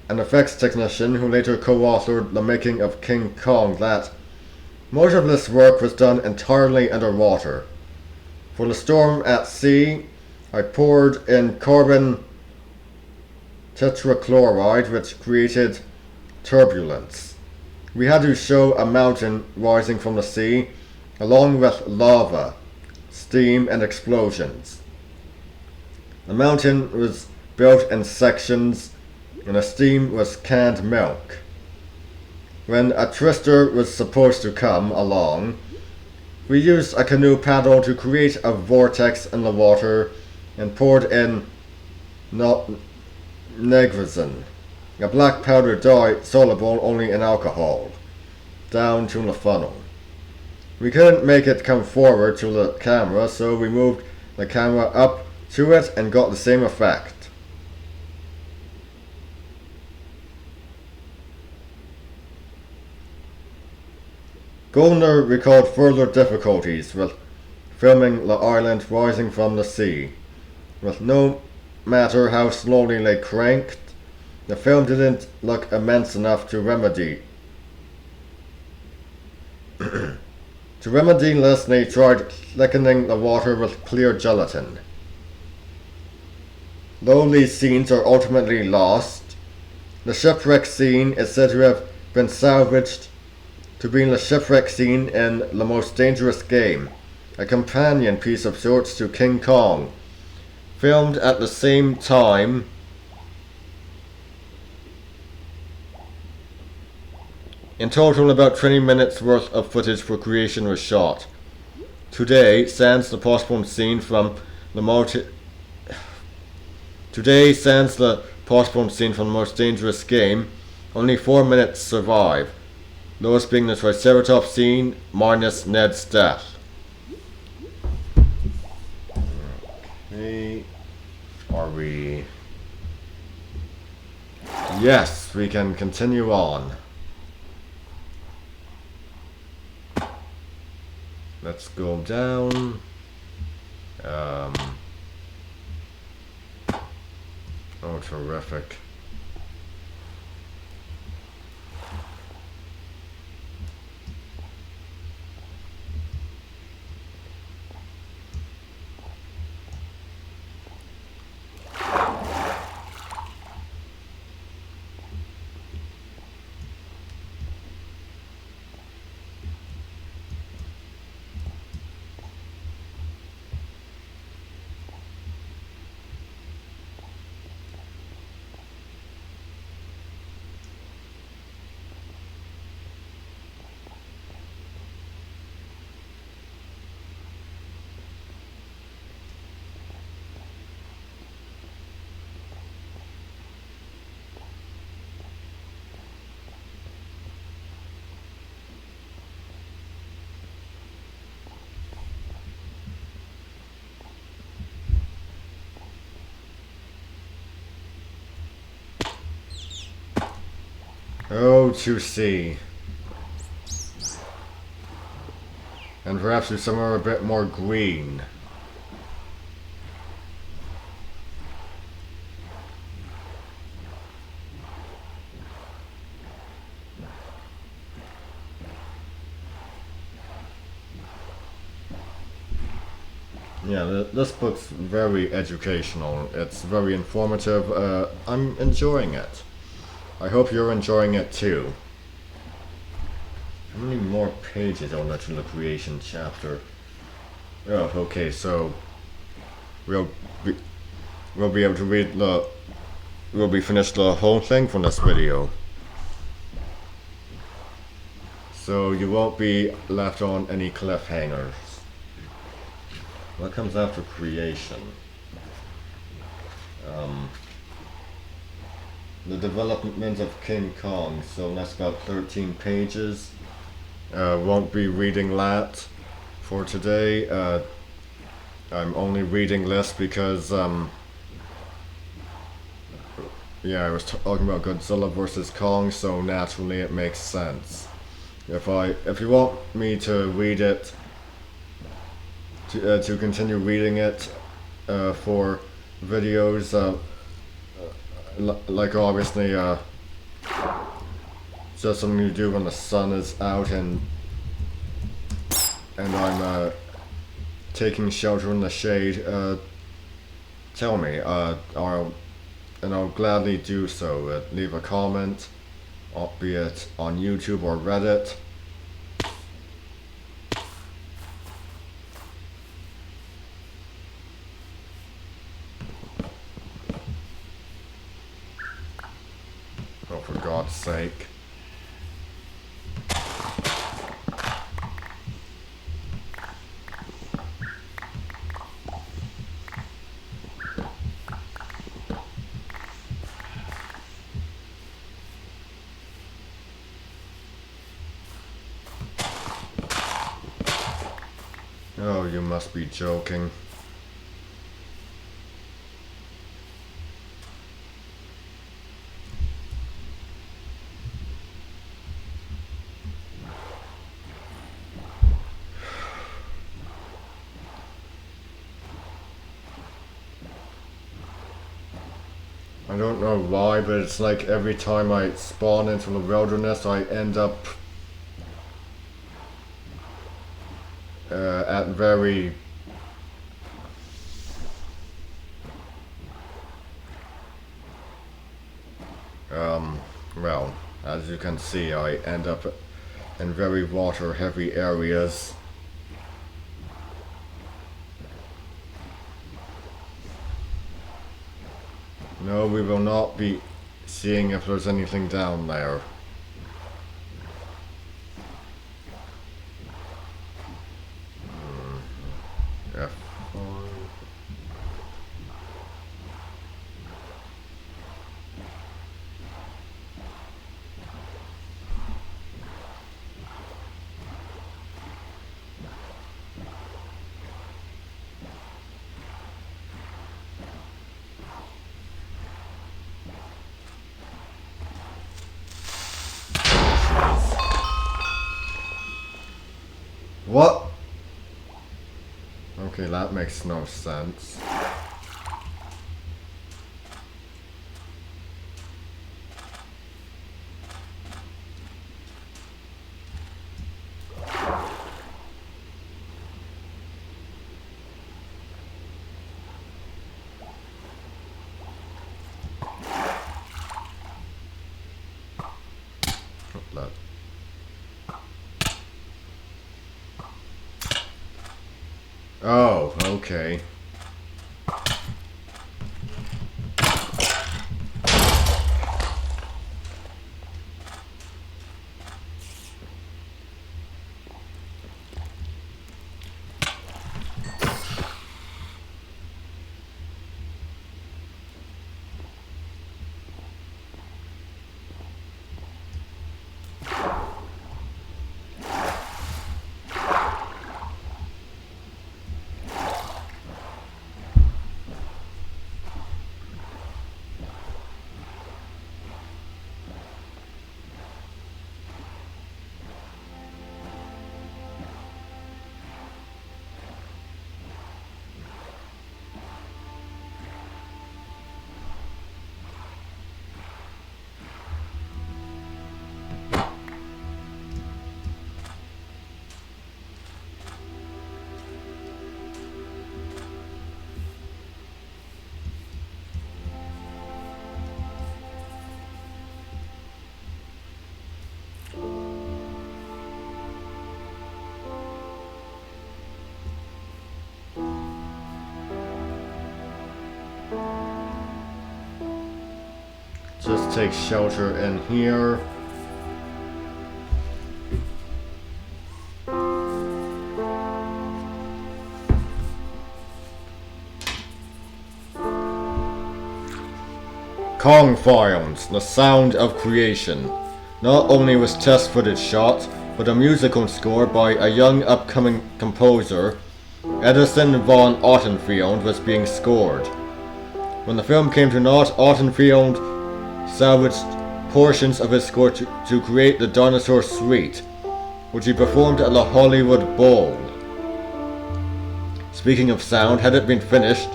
an effects technician who later co-authored The Making of King Kong, that most of this work was done entirely underwater. For the storm at sea, I poured in carbon tetrachloride, which created turbulence. We had to show a mountain rising from the sea, along with lava, steam, and explosions. The mountain was built in sections, and the steam was canned milk. When a twister was supposed to come along, we used a canoe paddle to create a vortex in the water and poured in Negrazin, a black powder dye soluble only in alcohol, down to the funnel. We couldn't make it come forward to the camera, so we moved the camera up to it and got the same effect. Goldner recalled further difficulties with filming the island rising from the sea. With no matter how slowly they cranked, the film didn't look immense enough to remedy. To remedy this, they tried thickening the water with clear gelatin. Though these scenes are ultimately lost, the shipwreck scene is said to have been salvaged to being the shipwreck scene in The Most Dangerous Game, a companion piece of sorts to King Kong, filmed at the same time. In total, about 20 minutes worth of footage for creation was shot. Today, sans the postponed scene from the Most Dangerous Game, only 4 minutes survive, those being the Triceratops scene minus Ned's death. Okay, are we... Yes, we can continue on. Let's go down. Oh, terrific. Oh, to see. And perhaps do somewhere a bit more green. Yeah, this book's very educational. It's very informative. I'm enjoying it. I hope you're enjoying it too. How many more pages on that in the creation chapter? Oh, okay, so we'll be, we'll be able to read the we'll be finished the whole thing from this video. So you won't be left on any cliffhangers. What comes after creation? The development of King Kong, so that's about 13 pages. Won't be reading that for today. I'm only reading this because, yeah, I was talking about Godzilla vs. Kong, so naturally it makes sense. If you want me to read it, to continue reading it, for videos, like obviously, just something you do when the sun is out and I'm taking shelter in the shade, tell me, I'll gladly do so. Leave a comment, be it on YouTube or Reddit. Oh, for God's sake. Oh, you must be joking. I don't know why, but it's like every time I spawn into the wilderness, I end up at very well, as you can see, I end up in very water heavy areas. No, we will not be seeing if there's anything down there. F5. What? Okay, that makes no sense. That. Oh, okay. just take shelter in here. Kong Files, The Sound of Creation. Not only was test footage shot, but a musical score by a young upcoming composer, Edison von Ottenfield, was being scored. When the film came to naught, Ottenfield salvaged portions of his score to create the Dinosaur Suite, which he performed at the Hollywood Bowl. Speaking of sound, had it been finished,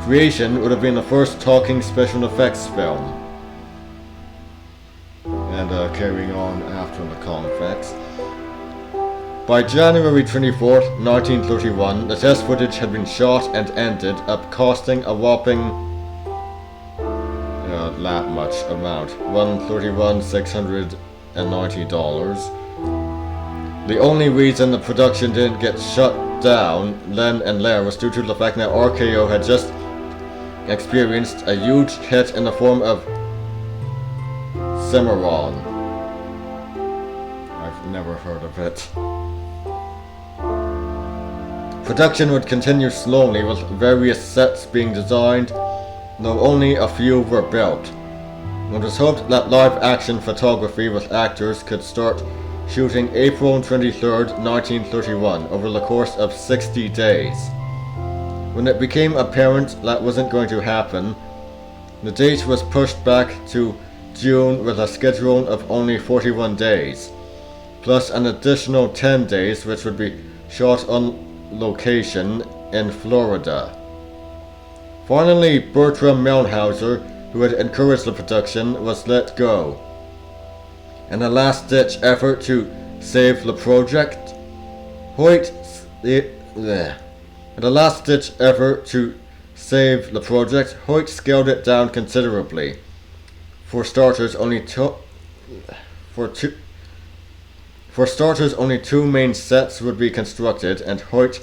Creation would have been the first talking special effects film. And carrying on after the Kong effects. By January 24th, 1931, the test footage had been shot and ended up costing a whopping that much amount, $131,690. The only reason the production didn't get shut down then and there was due to the fact that RKO had just experienced a huge hit in the form of Cimarron. I've never heard of it. Production would continue slowly with various sets being designed, though only a few were built. It was hoped that live action photography with actors could start shooting April 23rd, 1931 over the course of 60 days. When it became apparent that wasn't going to happen, the date was pushed back to June with a schedule of only 41 days, plus an additional 10 days which would be shot on location in Florida. Finally, Bertram Milnhauser, who had encouraged the production, was let go. In a last-ditch effort to save the project, Hoyt scaled it down considerably. For starters, only two main sets would be constructed, and Hoyt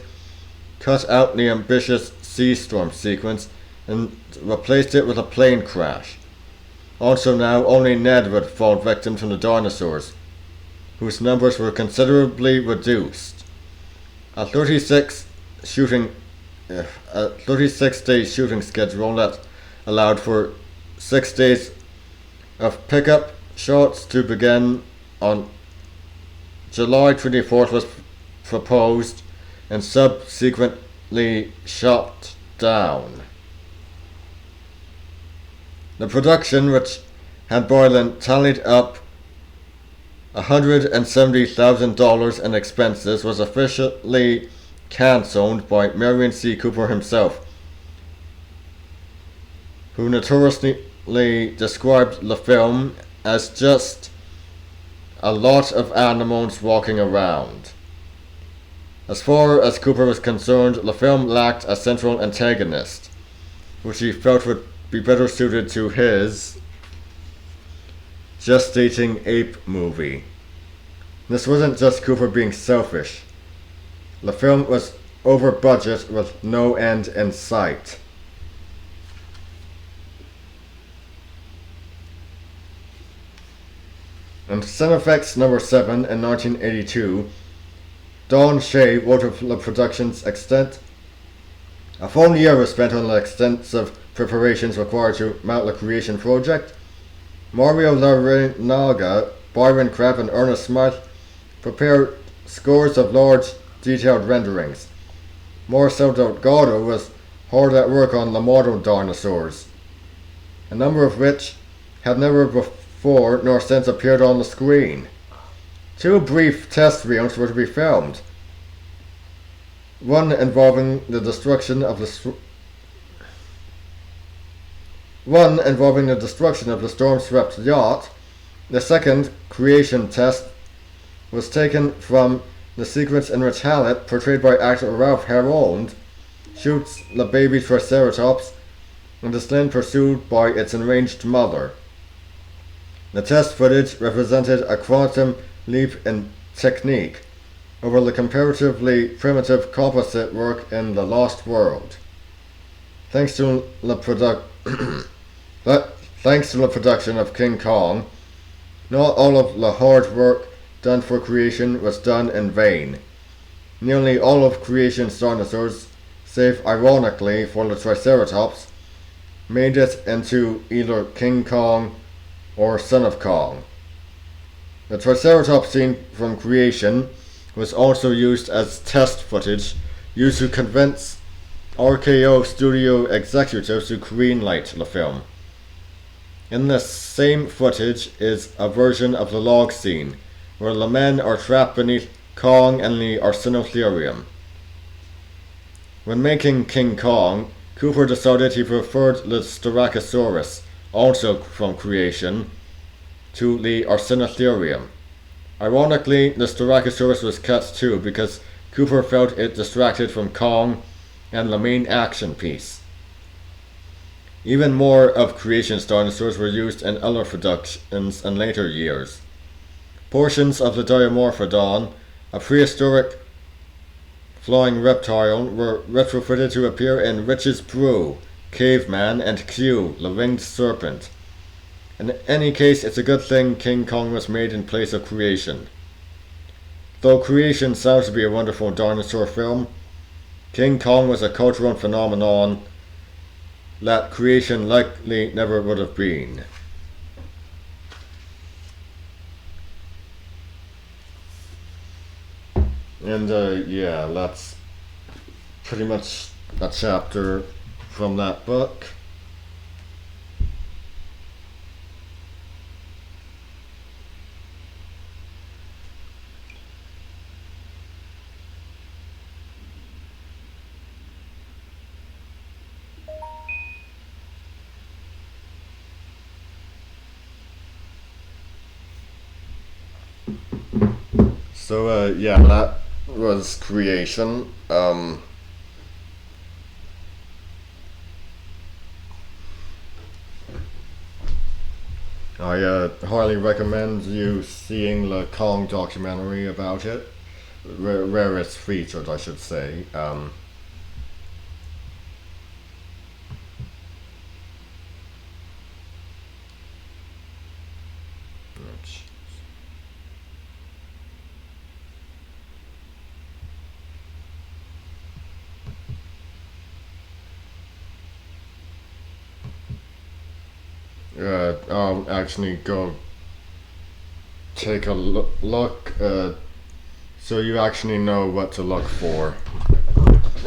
cut out the ambitious sea storm sequence and replaced it with a plane crash. Also now, only Ned would fall victim to the dinosaurs, whose numbers were considerably reduced. A 36-day shooting schedule that allowed for 6 days of pickup shots to begin on July 24th was proposed and subsequently shot down. The production, which had by then tallied up $170,000 in expenses, was officially cancelled by Merian C. Cooper himself, who notoriously described the film as just a lot of animals walking around. As far as Cooper was concerned, the film lacked a central antagonist, which he felt would be better suited to his gestating ape movie. This wasn't just Cooper being selfish. The film was over budget with no end in sight. In Cinefex number 7 in 1982, Don Shea wrote of the production's extent. A full year was spent on the extensive preparations required to mount the Creation project. Mario Larrinaga, Byron Crabb and Ernest Smith prepared scores of large detailed renderings. Marcel Delgado was hard at work on the model dinosaurs, a number of which had never before nor since appeared on the screen. 2 brief test reels were to be filmed, one involving the destruction of the storm-swept yacht. The second Creation test was taken from the sequence in which Hallett, portrayed by actor Ralph Herold, shoots the baby Triceratops and is then pursued by its enraged mother. The test footage represented a quantum leap in technique over the comparatively primitive composite work in The Lost World. Thanks to the Thanks to the production of King Kong, not all of the hard work done for creation was done in vain. Nearly all of creation's dinosaurs, save ironically for the Triceratops, made it into either King Kong or Son of Kong. The Triceratops scene from creation was also used as test footage used to convince RKO studio executives to greenlight the film. In this same footage is a version of the log scene, where the men are trapped beneath Kong and the Arsinotherium. When making King Kong, Cooper decided he preferred the Styracosaurus, also from creation, to the Arsinotherium. Ironically, the Styracosaurus was cut too because Cooper felt it distracted from Kong and the main action piece. Even more of creation's dinosaurs were used in other productions in later years. Portions of the Diamorphodon, a prehistoric flying reptile, were retrofitted to appear in Rich's Brew, Caveman, and Q, the Winged Serpent. In any case, it's a good thing King Kong was made in place of Creation. Though Creation sounds to be a wonderful dinosaur film, King Kong was a cultural phenomenon that Creation likely never would have been. And yeah, that's pretty much a chapter from that book. So yeah, that was Creation. I highly recommend you seeing the Kong documentary about it, where it's featured, I should say. I'll actually go take a look, so you actually know what to look for.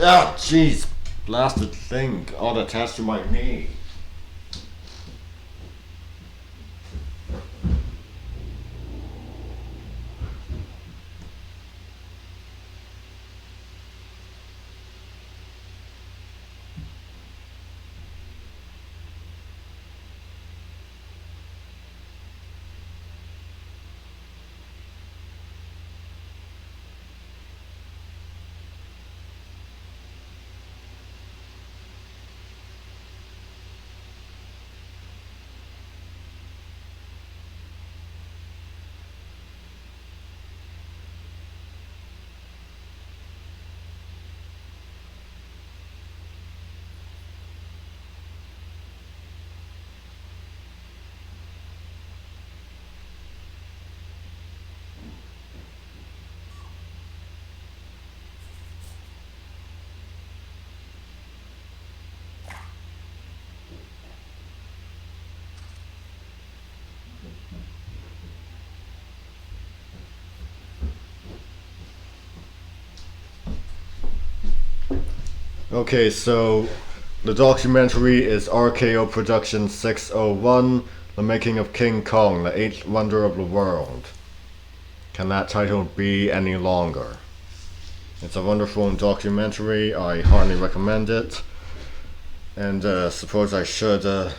Ah, jeez, blasted thing, all attached to my knee. Okay, so the documentary is RKO Production 601, The Making of King Kong, the Eighth Wonder of the World. Can that title be any longer? It's a wonderful documentary, I highly recommend it. And suppose I should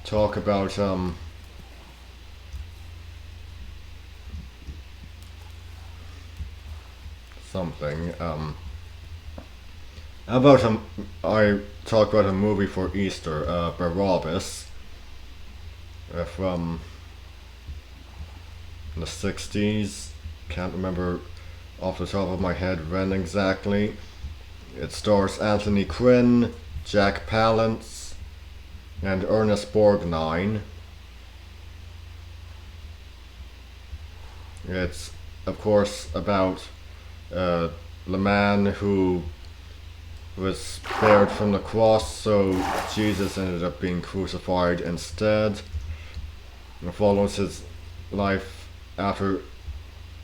talk about something. How about I talk about a movie for Easter, Barabbas, from the 60s. Can't remember off the top of my head when exactly. It stars Anthony Quinn, Jack Palance, and Ernest Borgnine. It's, of course, about the man who was spared from the cross, so Jesus ended up being crucified instead. It follows his life after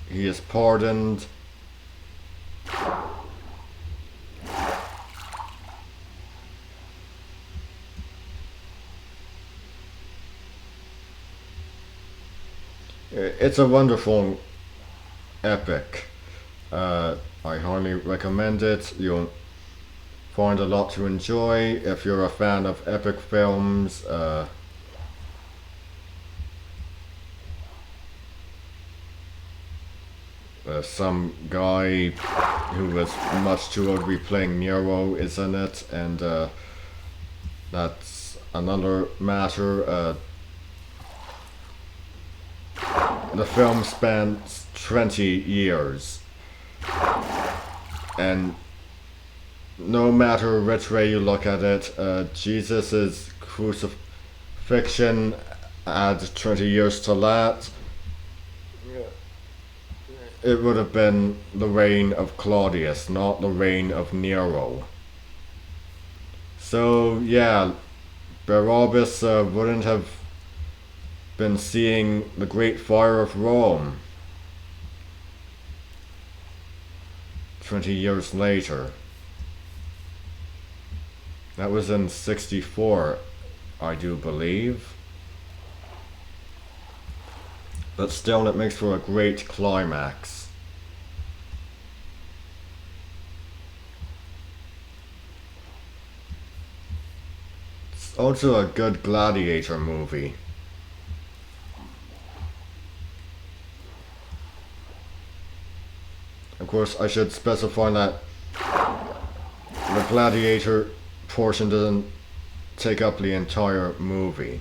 he is pardoned. It's a wonderful epic. I highly recommend it. You'll find a lot to enjoy if you're a fan of epic films. Some guy who was much too old to be playing Nero is in it, and that's another matter. The film spans 20 years, and no matter which way you look at it, Jesus' crucifixion adds 20 years to that. It would have been the reign of Claudius, not the reign of Nero. So, yeah, Barabbas wouldn't have been seeing the Great Fire of Rome 20 years later. That was in 64, I do believe. But still, it makes for a great climax. It's also a good gladiator movie. Of course, I should specify that the gladiator portion doesn't take up the entire movie.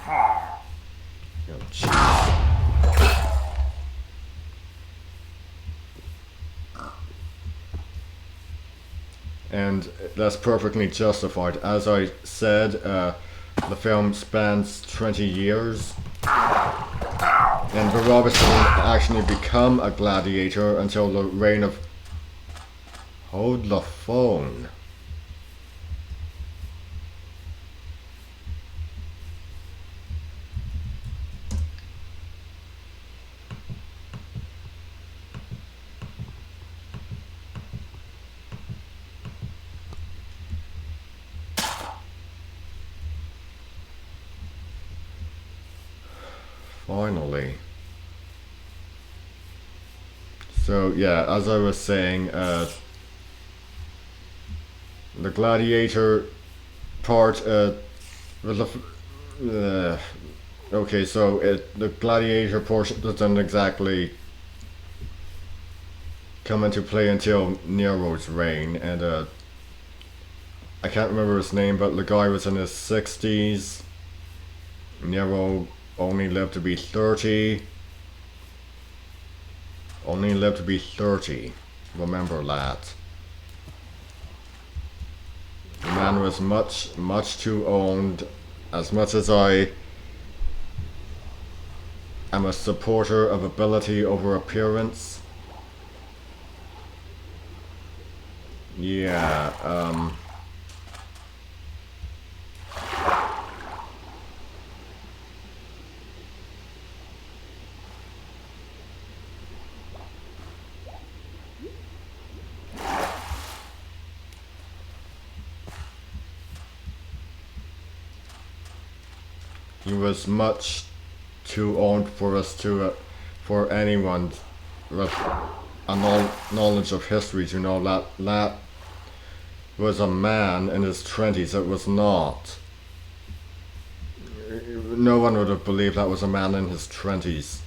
Oh, jeez. And that's perfectly justified. As I said, the film spans 20 years. And Barabbas didn't actually become a gladiator until the reign of... Hold the phone. Finally. So yeah, as I was saying, the gladiator part, okay, so the gladiator portion doesn't exactly come into play until Nero's reign, and I can't remember his name, but the guy was in his 60s. Nero only lived to be 30. Only lived to be 30. Remember that. The man was much too old. As much as I am a supporter of ability over appearance. Yeah, he was much too old for us to, for anyone with a knowledge of history to know that that was a man in his 20s. It was not. no one would have believed that was a man in his 20s.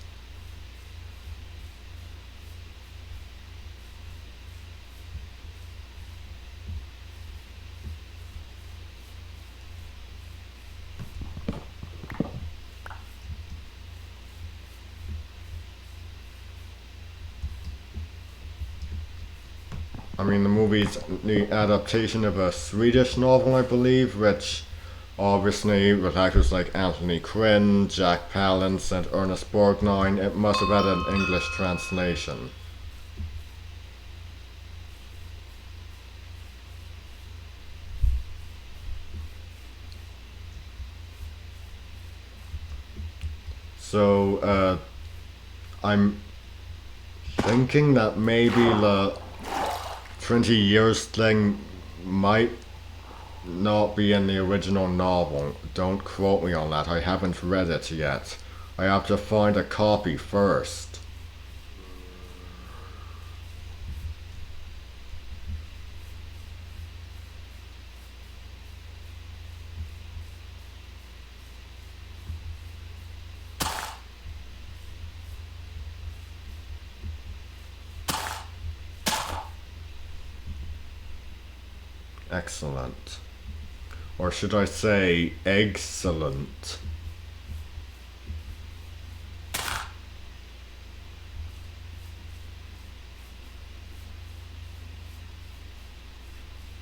I mean, the movie's the adaptation of a Swedish novel, I believe, which obviously, with actors like Anthony Quinn, Jack Palance, and Ernest Borgnine, it must have had an English translation. So, I'm thinking that maybe the 20 years thing might not be in the original novel. Don't quote me on that, I haven't read it yet. I have to find a copy first. Excellent. Or should I say, excellent?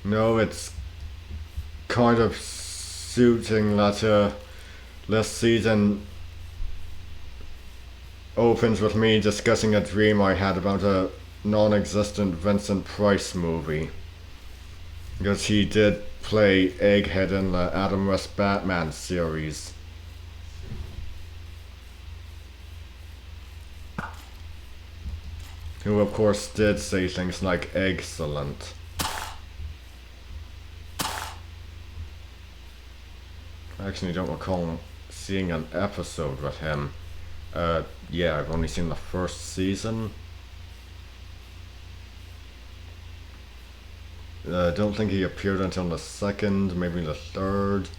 No, it's kind of suiting that this season opens with me discussing a dream I had about a non-existent Vincent Price movie. Because he did play Egghead in the Adam West Batman series. Who of course did say things like excellent. I actually don't recall seeing an episode with him. Yeah, I've only seen the first season. I don't think he appeared until the second, maybe the third.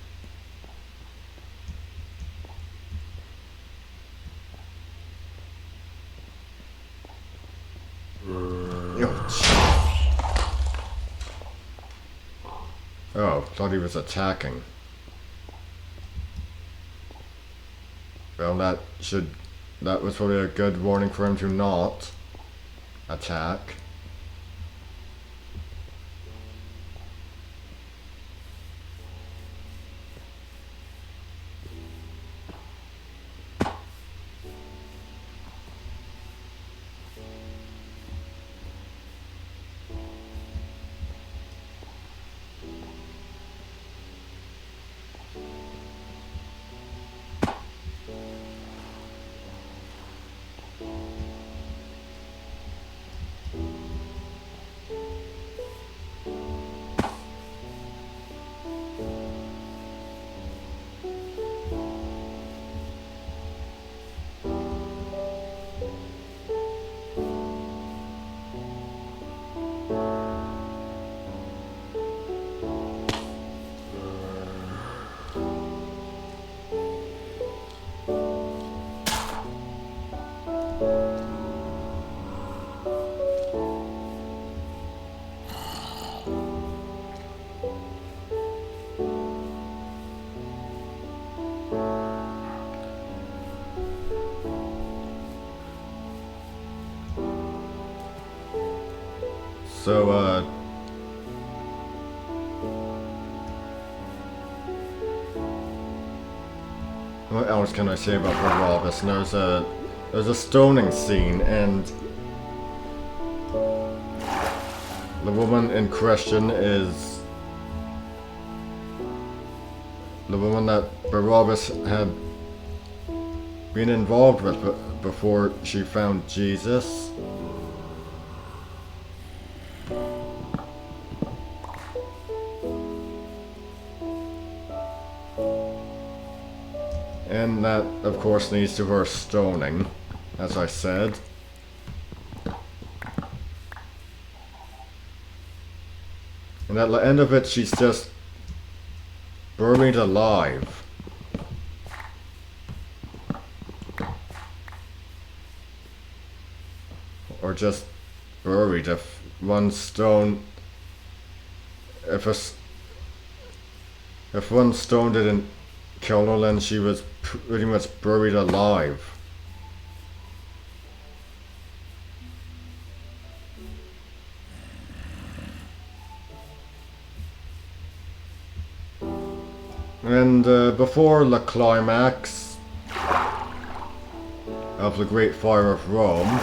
Oh, thought he was attacking. Well, that was probably a good warning for him to not attack. So, what else can I say about Barabbas? There's a stoning scene, and the woman in question is the woman that Barabbas had been involved with before she found Jesus. And that, of course, leads to her stoning, as I said. And at the end of it, she's just buried alive. just buried. If one stone, if a, if one stone didn't kill her, then she was pretty much buried alive. And before the climax of the Great Fire of Rome,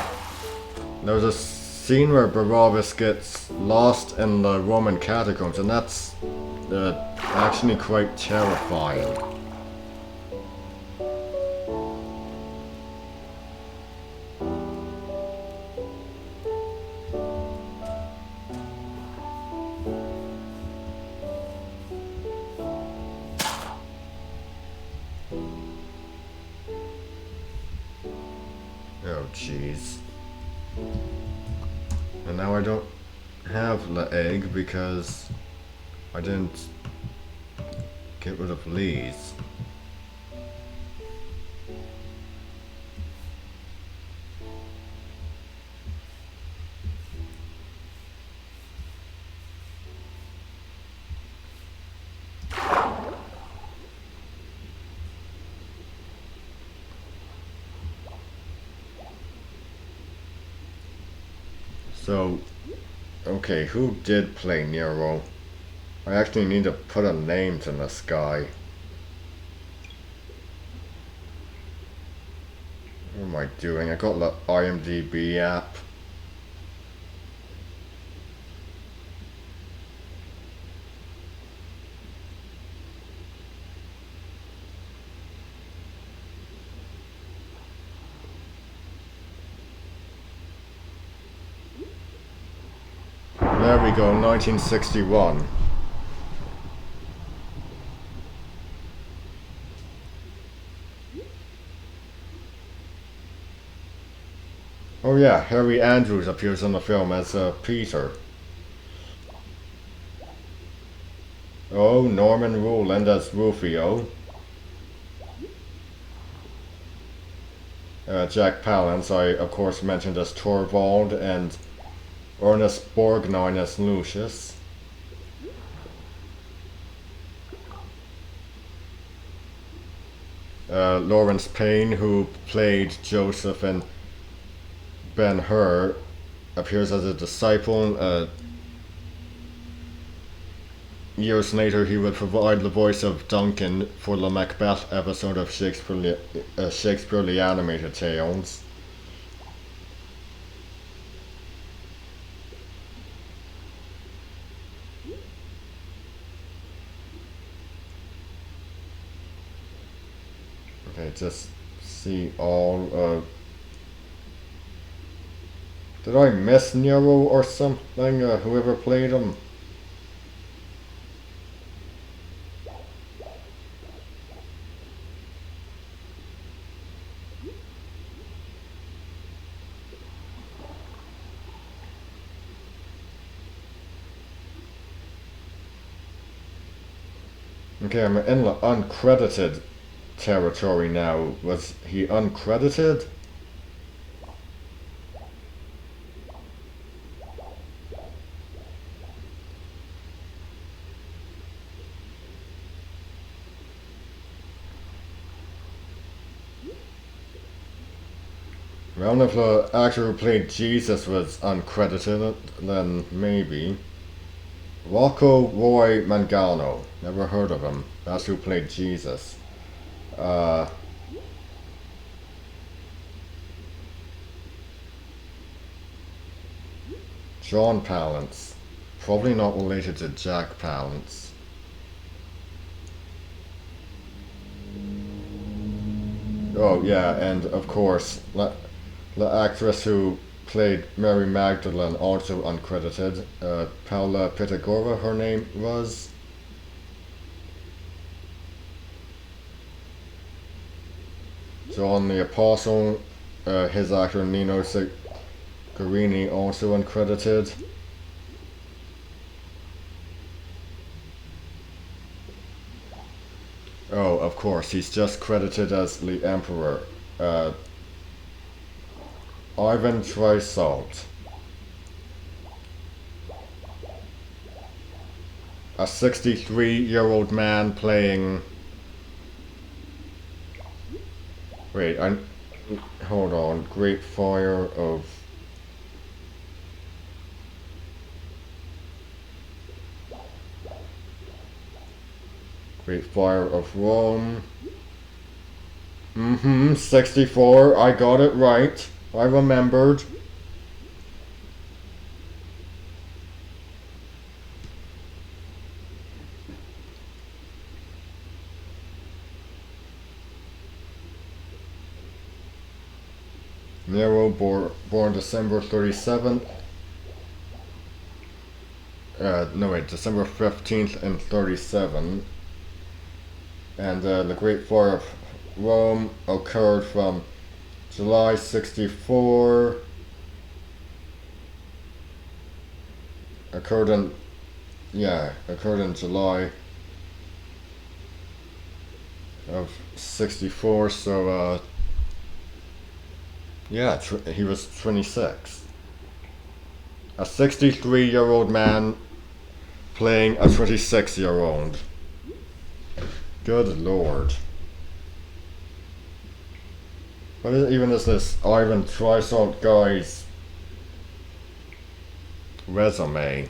there was a scene where Barabbas gets lost in the Roman catacombs, and that's actually quite terrifying. Oh jeez. And now I don't have the egg because I didn't get rid of Lee's. So, okay, who did play Nero? I actually need to put a name to this guy. What am I doing? I got the IMDb app. There we go, 1961. Oh yeah, Harry Andrews appears in the film as Peter. Oh, Norman Rowland as Rufio. Jack Palance, I of course mentioned as Torvald, and Ernest Borgnine as Lucius. Lawrence Payne, who played Joseph in Ben-Hur, appears as a disciple. Years later, he would provide the voice of Duncan for the Macbeth episode of Shakespeare the Animated Tales. Okay, just see all. Did I miss Nero or something? Whoever played him? Okay, I'm in the uncredited territory now. Was he uncredited? Well, if the actor who played Jesus was uncredited, then maybe. Rocco Roy Mangano. Never heard of him. That's who played Jesus. John Palance. Probably not related to Jack Palance. Oh yeah, and of course, the actress who played Mary Magdalene, also uncredited. Paula Pitagora, her name was. John the Apostle, his actor Nino Segherini, also uncredited. Oh, of course, he's just credited as the Emperor. Ivan Trisalt. A 63-year-old man playing... Wait, hold on. Great Fire of... Great Fire of Rome. 64. I got it right. I remembered. Nero, born December 37th. No wait, December 15th and 37. And the Great Fire of Rome occurred from July 64. Occurred in July of 64, so yeah, he was 26. A 63-year-old man playing a 26-year-old. Good lord. What even is this Ivan Trisalt guy's resume?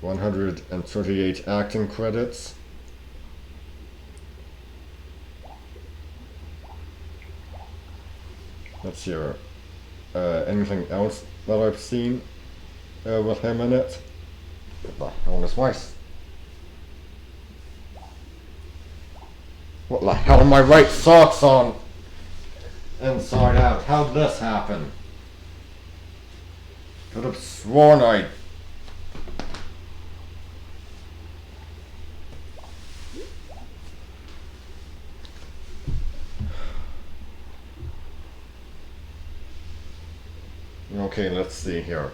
138 acting credits. Let's see here. Anything else that I've seen with him in it? What the hell is voice? What the hell are my right socks on? Inside out. How'd this happen? Could have sworn I... Okay, let's see here.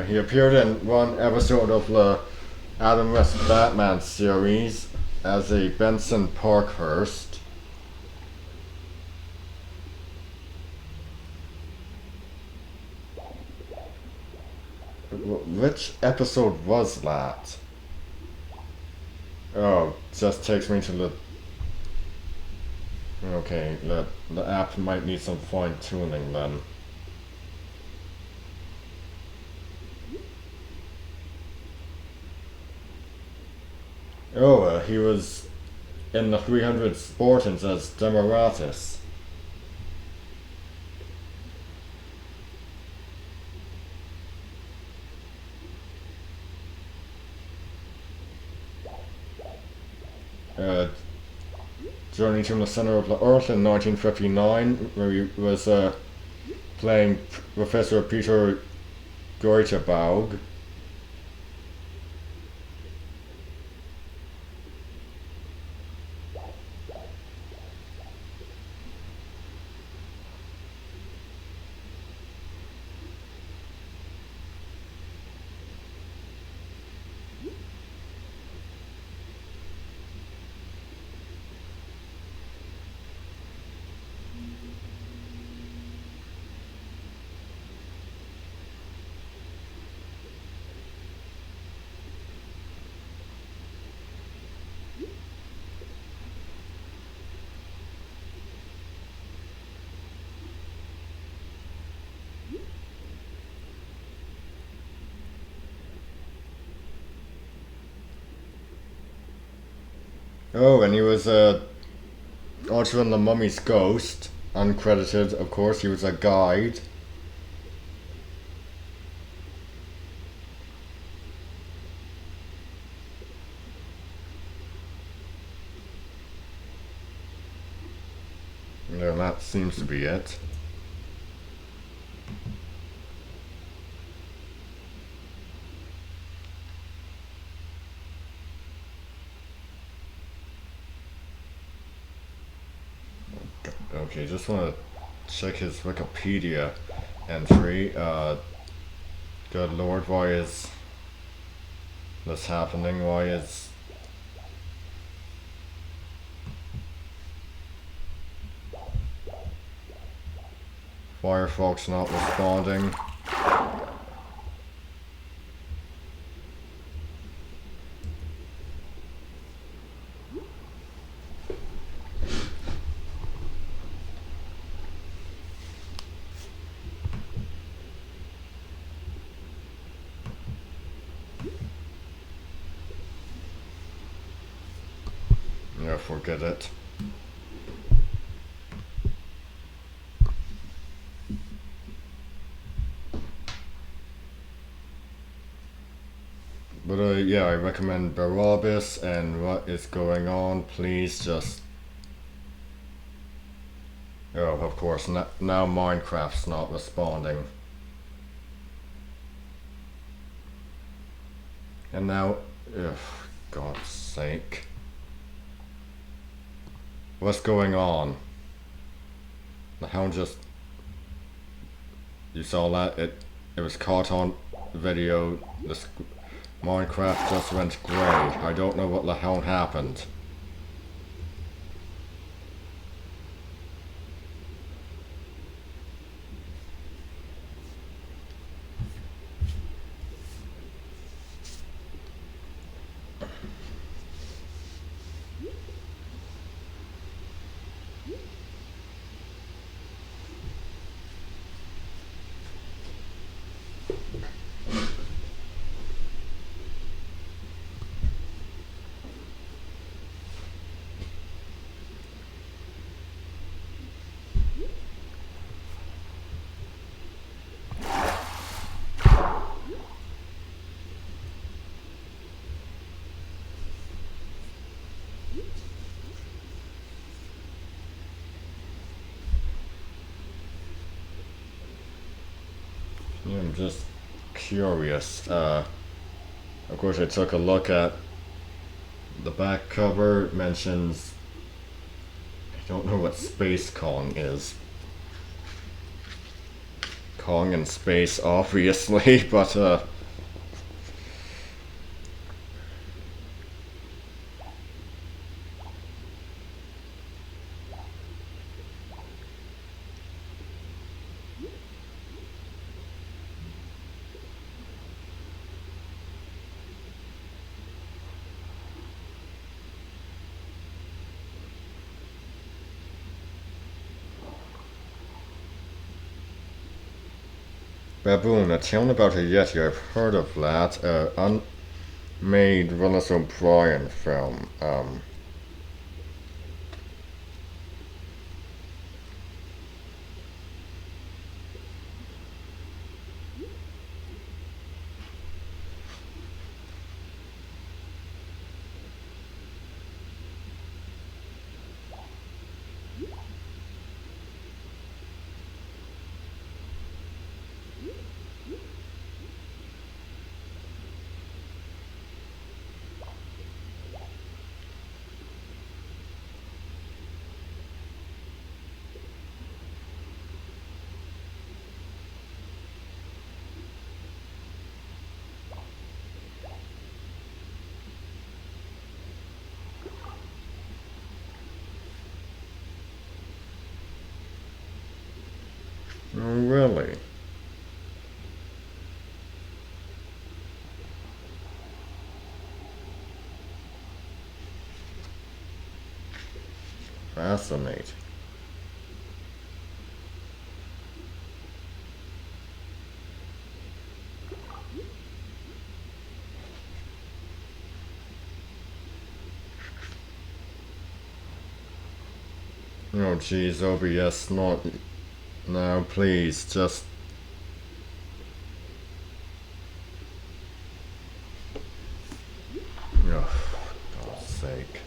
He appeared in one episode of the Adam West Batman series as a Benson Parkhurst. Which episode was that? Oh, just takes me to the... Okay, the app might need some fine tuning then. Oh, he was in the 300 Spartans as Demaratus. Journey to the Center of the Earth in 1959, where he was playing Professor Peter Goethebaug. Oh, and he was also in The Mummy's Ghost, uncredited, of course. He was a guide. And that seems to be it. Okay, just want to check his Wikipedia entry. Good lord, why is this happening? Why is... Firefox not responding. Yeah, forget it. But yeah, I recommend Barabbas, and what is going on, please just... Oh, of course, now Minecraft's not responding. And now, ugh, God's sake. What's going on? The hound just... You saw that? It was caught on video. This Minecraft just went grey. I don't know what the hell happened. Yeah, I'm just curious. Of course, I took a look at the back cover. It mentions... I don't know what Space Kong is. Kong in space, obviously, but Baboon, a tale about a Yeti. I've heard of that. Unmade Willis O'Brien film. Oh, really? Fascinating. Oh, geez, OBS, not now, please, just... Oh, for God's sake.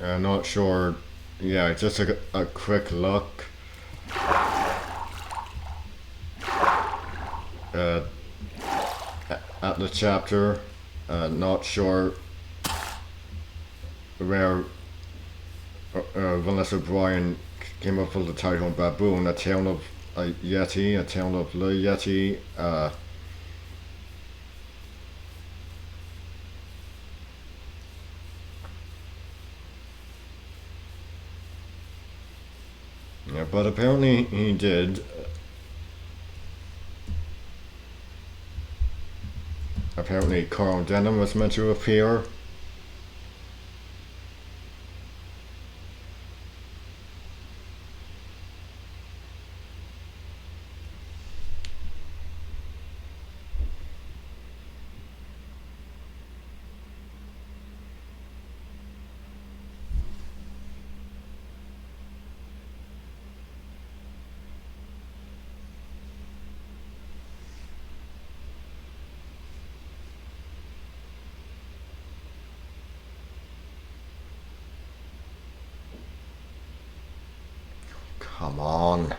I'm not sure. Yeah, just a quick look. the chapter. Not sure where Vanessa Bryan came up with the title Baboon, a tale of a Yeti, a tale of the Yeti. Yeah, but apparently he did. Apparently Carl Denham was meant to appear. Come on.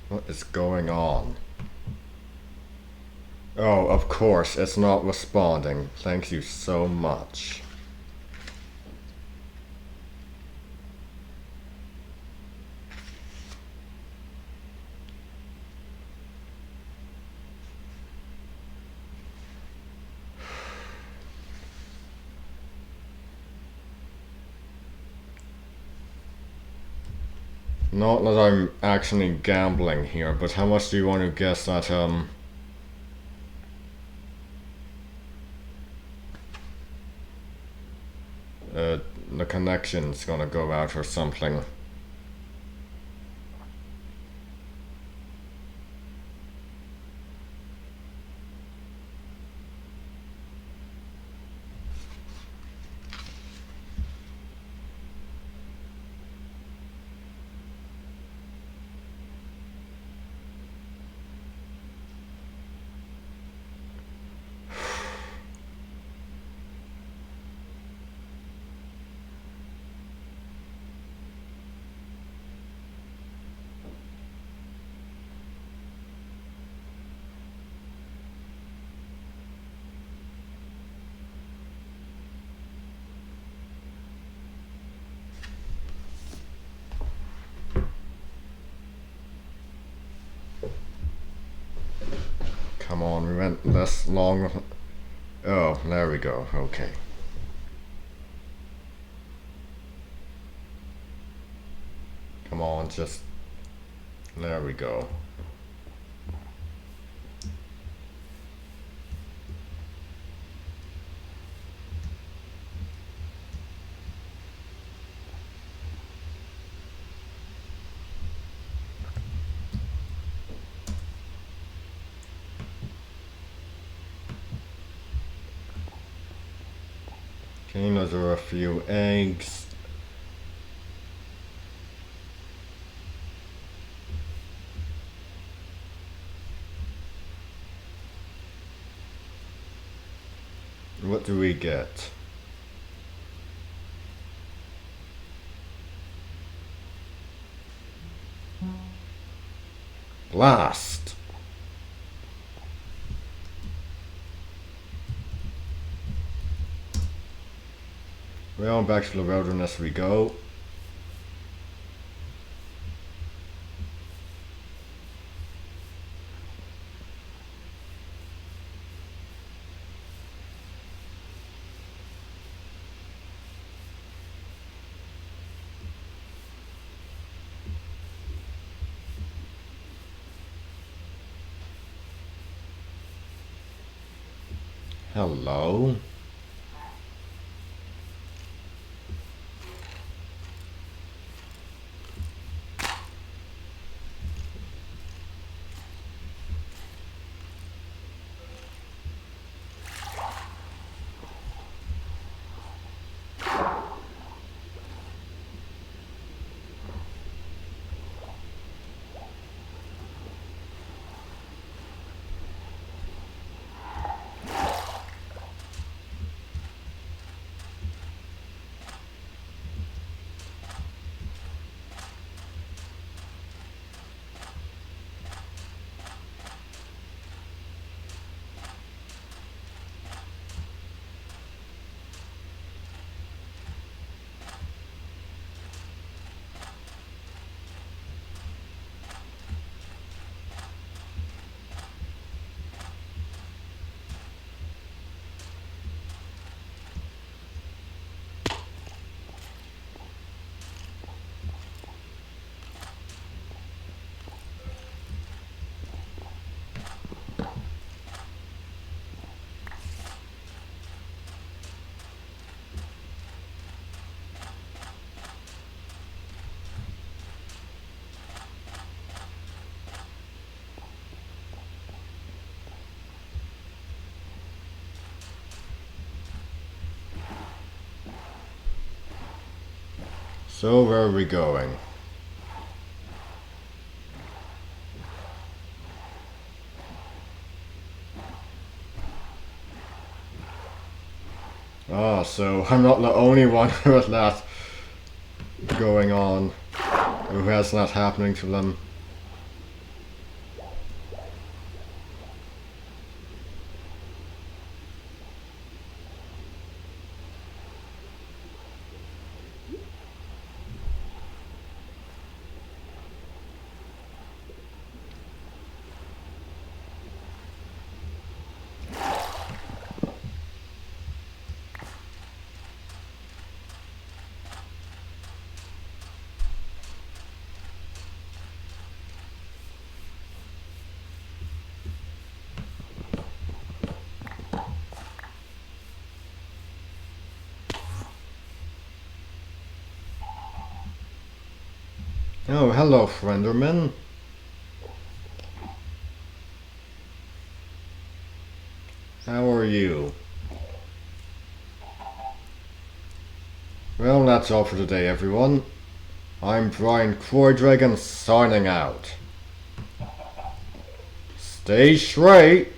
What is going on? Oh, of course, it's not responding. Thank you so much. Not that I'm actually gambling here, but how much do you want to guess that, the connection's gonna go out or something? Come on, we went less long. Oh, there we go. Okay. Come on, just... There we go. Okay, those are a few eggs. What do we get? Blast! Well, back to the wilderness we go. Hello? So where are we going? Ah, so I'm not the only one who has that going on, who has that happening to them. Oh, hello, Frienderman. How are you? Well, that's all for today, everyone. I'm Brian Croydragon signing out. Stay straight.